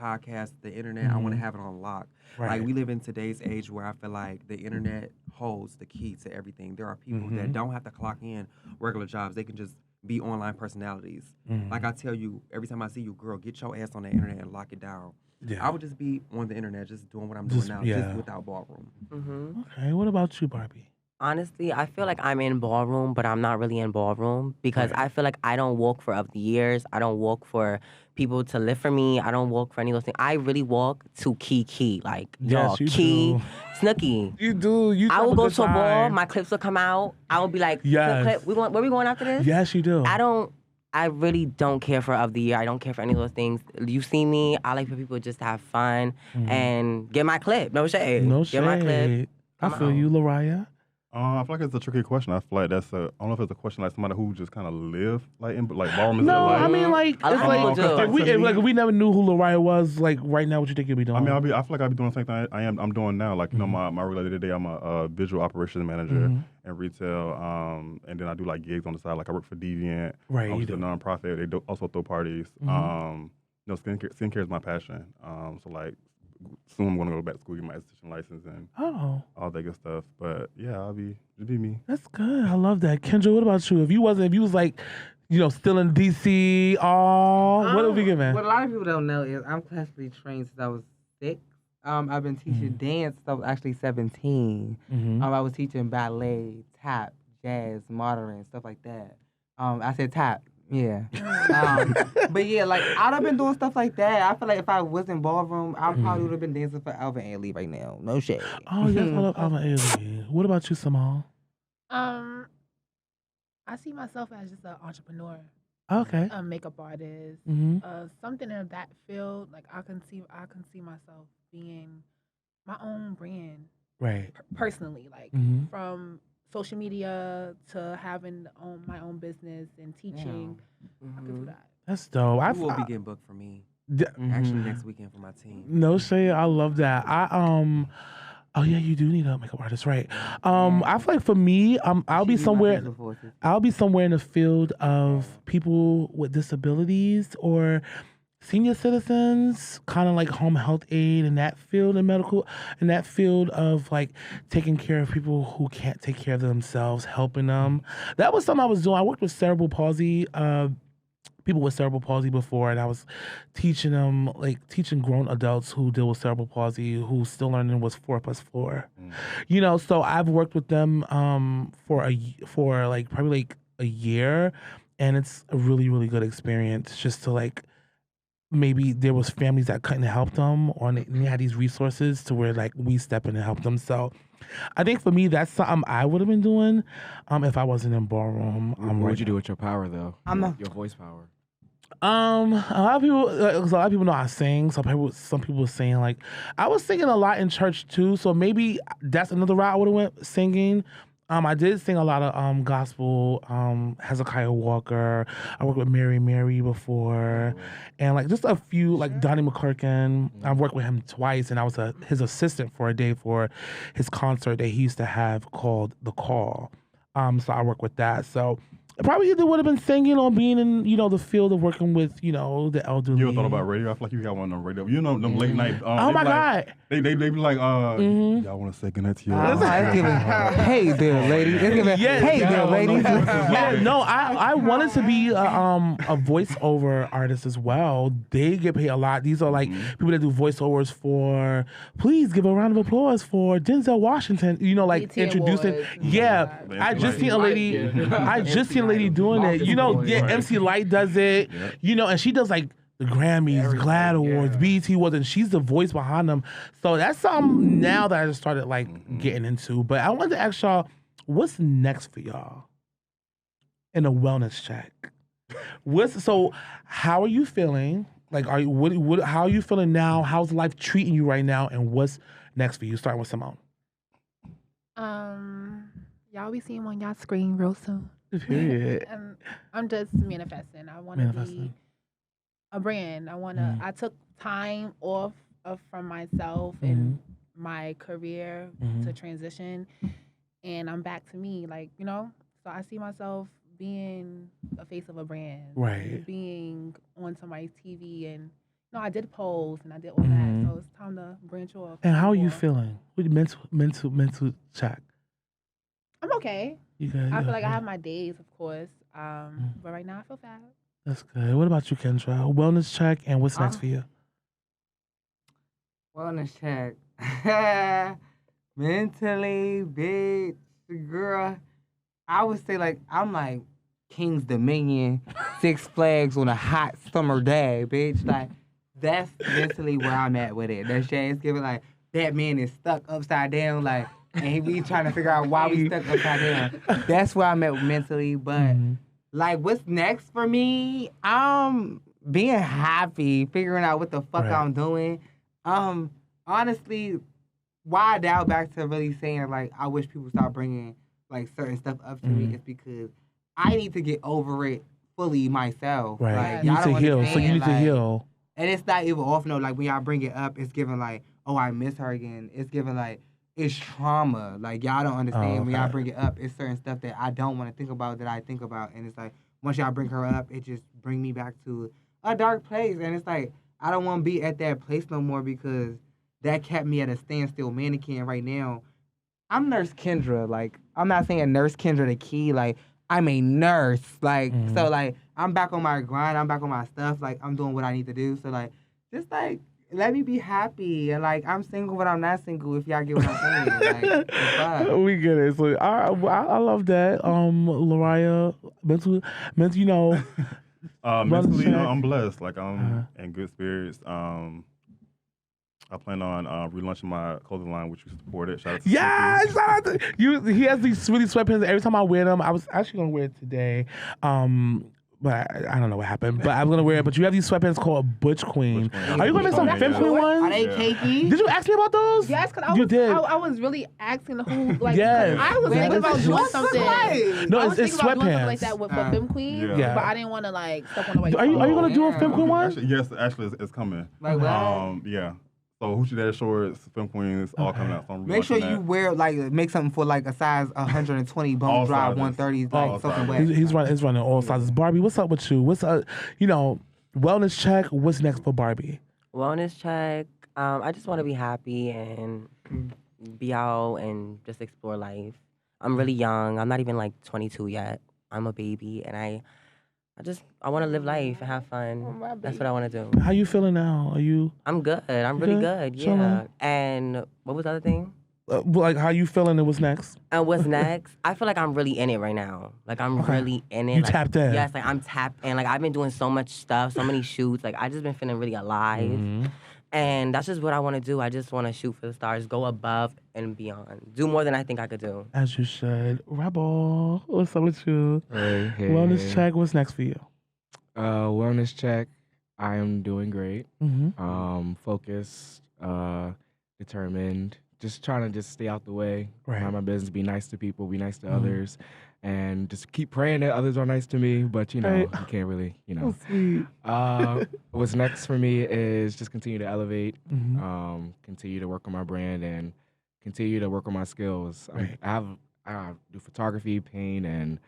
Podcast, the internet, I want to have it on lock. Like, we live in today's age where I feel like the internet holds the key to everything. There are people that don't have to clock in regular jobs. They can just be online personalities. Like, I tell you, every time I see you, girl, get your ass on the internet and lock it down. I would just be on the internet, just doing what I'm doing now, just without ballroom. Okay, what about you, Barbie? Honestly, I feel like I'm in ballroom, but I'm not really in ballroom because I feel like I don't walk for other years. I don't walk for people to live for me. I don't walk for any of those things. I really walk to key. Like, y'all, key, SNOOKIE. You do. I will go to a ball. My clips will come out. I will be like, clip, where we going after this? Yes, you do. I really don't care for of the year. I don't care for any of those things. You see me, I like for people to just have fun and get my clip. No shade. Get my clip. I feel you, Leryia. I feel like it's a tricky question. I feel like I don't know if it's a question like somebody who just kind of live like in ballroom is No, like. I mean like if we never knew who Leryia was. Like right now, what you think you'll be doing? I mean, I feel like I'll be doing the same thing I'm doing now. Like, you know, my related today, I'm a visual operations manager in retail, and then I do like gigs on the side. Like, I work for Deviant, which is a nonprofit. They also throw parties. You know, skincare is my passion. So like, soon I'm gonna go back to school, get my esthetician license, and all that good stuff. But yeah, it'll be me. That's good. I love that. Kendra, what about you? If you was like, you know, still in DC, what would we give, man? What a lot of people don't know is I'm classically trained since I was 6. I've been teaching dance since I was actually 17. I was teaching ballet, tap, jazz, modern, stuff like that. I said tap. Yeah. But yeah, like, I'd have been doing stuff like that. I feel like if I was in ballroom, I probably would have been dancing for Alvin Ailey right now. No shade. Oh, yes, I love Alvin Ailey. What about you, Symone? I see myself as just an entrepreneur. Okay. A makeup artist. Something in that field. Like, I can see myself being my own brand. Right. Personally, like, from social media to having my own business and teaching. I could do that. That's dope. You will be getting booked for me. Actually, next weekend for my team. No shade. I love that. Oh yeah, you do need a makeup artist, right? I feel like for me, I'll be somewhere in the field of people with disabilities or senior citizens, kind of like home health aid in that field, in medical, in that field of like taking care of people who can't take care of themselves, helping them. That was something I was doing. I worked with cerebral palsy people with cerebral palsy before, and I was teaching them, like teaching grown adults who deal with cerebral palsy, who still learning what's 4+4. You know, so I've worked with them for like probably like a year, and it's a really, really good experience just to like, maybe there was families that couldn't help them, or they had these resources to where like we step in and help them. So I think for me, that's something I would have been doing if I wasn't in ballroom. What would you do with your power though? Your voice power. A lot of people, 'cause a lot of people know I sing. Some people were saying like, I was singing a lot in church too. So maybe that's another route I would have went, singing. I did sing a lot of gospel, Hezekiah Walker. I worked with Mary before, and like just a few, like Donnie McClurkin. I've worked with him twice, and I was his assistant for a day for his concert that he used to have called The Call. So I worked with that. So probably either would have been singing or being in, the field of working with, the elderly. You ever thought about radio? I feel like you got one on the radio. You know, them late night. Oh my God. They be like, y'all want to say goodnight to you? Hey there, ladies. Hey there, ladies. Yeah, no, I wanted to be a voiceover artist as well. They get paid a lot. These are like people that do voiceovers for, please give a round of applause for Denzel Washington. Like BET introducing. Awards. Yeah, I just seen a lady. I just seen a lady doing it. MC Light does it. And she does like the Grammys, GLAAD Awards, BET Awards, and she's the voice behind them. So that's something now that I just started like getting into. But I wanted to ask y'all, what's next for y'all in a wellness check? So how are you feeling? Like, how are you feeling now? How's life treating you right now? And what's next for you? Starting with Symone. Y'all be seeing on y'all screen real soon. Period. I'm just manifesting. I want to be a brand. I took time off from myself and my career to transition, and I'm back to me. Like, so I see myself being a face of a brand, right? Being on somebody's TV, and I did polls and I did all that. So it's time to branch off. And how are you feeling? With mental check? I'm okay. I feel like I have my days, of course. But right now I feel fab. That's good. What about you, Kendra? Wellness check, and what's next for you? Wellness check. Mentally, bitch, girl. I would say I'm like King's Dominion, Six Flags on a hot summer day, bitch. Like, that's mentally where I'm at with it. That shit is giving like Batman is stuck upside down, like, and he be trying to figure out why we stuck upside down. That's where I'm at mentally. But like, what's next for me? I'm being happy, figuring out what the fuck I'm doing. Honestly, why I dial back to really saying like I wish people stop bringing like certain stuff up to me is because I need to get over it fully myself. Right. Like, You need to heal. So you need to heal. And it's not even off note. Like, when y'all bring it up, it's giving like, oh, I miss her again. It's giving like, it's trauma. Like, y'all don't understand. When y'all bring it up, it's certain stuff that I don't want to think about that I think about. And it's like, once y'all bring her up, it just bring me back to a dark place. And it's like, I don't want to be at that place no more because that kept me at a standstill mannequin. Right now, I'm Nurse Kendra. Like, I'm not saying Nurse Kendra the key. Like, I'm a nurse. Like, so, like, I'm back on my grind. I'm back on my stuff. Like, I'm doing what I need to do. So, like, just, like, let me be happy. And, like, I'm single, but I'm not single, if y'all get what I'm saying. Like, the fuck? We get it. So, I love that. Leryia, mental, mentally, I'm blessed. Like, I'm in good spirits. I plan on relaunching my clothing line, which you supported. Shout out to yeah, shout out to you. He has these really sweatpants. Every time I wear them, I was actually gonna wear it today, but I don't know what happened. But I'm gonna wear it. But you have these sweatpants called Butch Queen. Are you gonna make some Femme Queen ones? Are they cakey? Did you ask me about those? Yes, because I was really asking who, like, yes. I was thinking about doing something. No, it's sweatpants. Something like that for Femme Queen, yeah. but I didn't want to like step on the white. Are you gonna do a Femme Queen one? Actually, it's coming. Like what? Yeah. So Hoochie Daddy shorts, Femme Queens, all coming out. So make sure you wear make something for like a size 120, bone dry 130, like something wet. He's running all sizes. Barbie, what's up with you? What's wellness check? What's next for Barbie? Wellness check. I just want to be happy and be out and just explore life. I'm really young. I'm not even like 22 yet. I'm a baby, and I want to live life and have fun. That's what I want to do. How you feeling now? Are you? I'm good. I'm really good. Yeah. Chilling? And what was the other thing? Like, how you feeling and what's next? And what's next? I feel like I'm really in it right now. Like, I'm really in it. You like, tapped in? Yes, like, I'm tapped in. Like, I've been doing so much stuff, so many shoots. Like, I just been feeling really alive. Mm-hmm. And that's just what I want to do. I just want to shoot for the stars, go above and beyond. Do more than I think I could do. As you should. Rebel, what's up with you? Hey. Wellness check, what's next for you? Wellness check. I am doing great. Mm-hmm. Focused, determined. Just trying to just stay out the way, mind my business, be nice to people, be nice to others, and just keep praying that others are nice to me. But, you know, you can't really, you know. Sweet. What's next for me is just continue to elevate, continue to work on my brand, and continue to work on my skills. I do photography, paint, and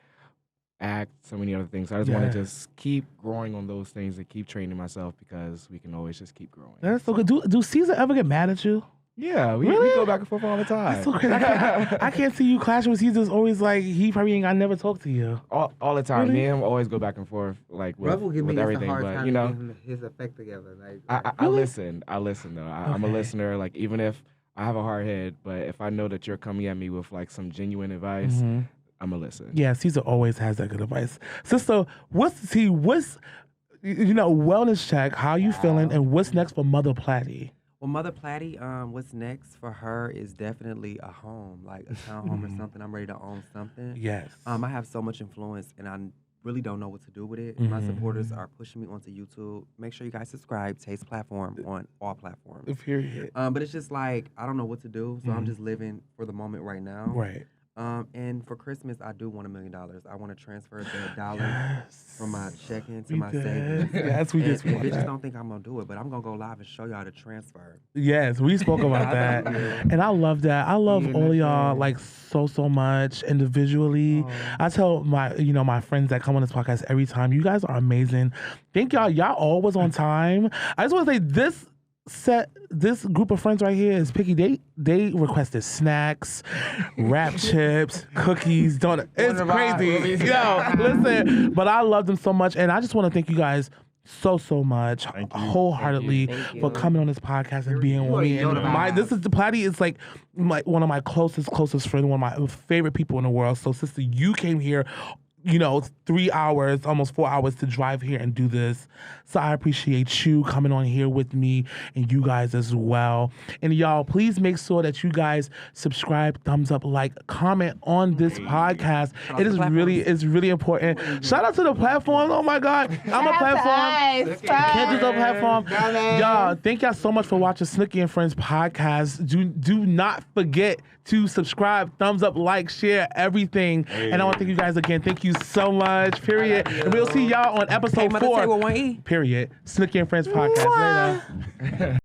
act, so many other things. I just want to just keep growing on those things and keep training myself because we can always just keep growing. That's so good. Do Caesar ever get mad at you? Yeah, we Really? go back and forth all the time. That's so crazy. I can't see you clashing with Caesar's always like, he probably ain't got never talk to you. All the time. Really? Me and him always go back and forth like with everything. But, you know, his effect together. Like, I listen. I listen, though. I'm a listener. Like, even if I have a hard head, but if I know that you're coming at me with like some genuine advice, I'm going to listen. Yeah, Caesar always has that good advice. Sister, what's wellness check, how you feeling, and what's next for Mothaplatty? Well, Mothaplatty, what's next for her is definitely a home, like a townhome or something. I'm ready to own something. Yes. I have so much influence, and I really don't know what to do with it. My supporters are pushing me onto YouTube. Make sure you guys subscribe. Taste Platform on all platforms. Period. But it's just like, I don't know what to do, so I'm just living for the moment right now. Right. And for Christmas, I do want $1 million. I want to transfer the dollar from my checking to my savings. Yes, we just want bitches that. don't think I'm going to do it, but I'm going to go live and show y'all the transfer. Yes, we spoke about that. And I love that. I love all of y'all like so much individually. I tell my friends that come on this podcast every time, you guys are amazing. Thank y'all. Y'all always on time. I just want to say this group of friends right here is picky. They requested snacks, wrap chips, cookies, donuts. It's crazy. Yo, listen, but I love them so much, and I just want to thank you guys so much, wholeheartedly, for coming on this podcast and being with me. And this is the Platty is like one of my closest friends, one of my favorite people in the world. So, sister, you came here, 3 hours, almost 4 hours to drive here and do this. So I appreciate you coming on here with me and you guys as well. And y'all, please make sure that you guys subscribe, thumbs up, like, comment on this podcast. It is really important. Shout out to the platform. Oh my God. I'm a platform. Kendra's a platform. Y'all, thank y'all so much for watching Snooki and Friends podcast. Do not forget to subscribe, thumbs up, like, share, everything. And I want to thank you guys again. Thank you so much. Period. And we'll see y'all on episode 4. Say with one E. Period. Snooki and Friends podcast later.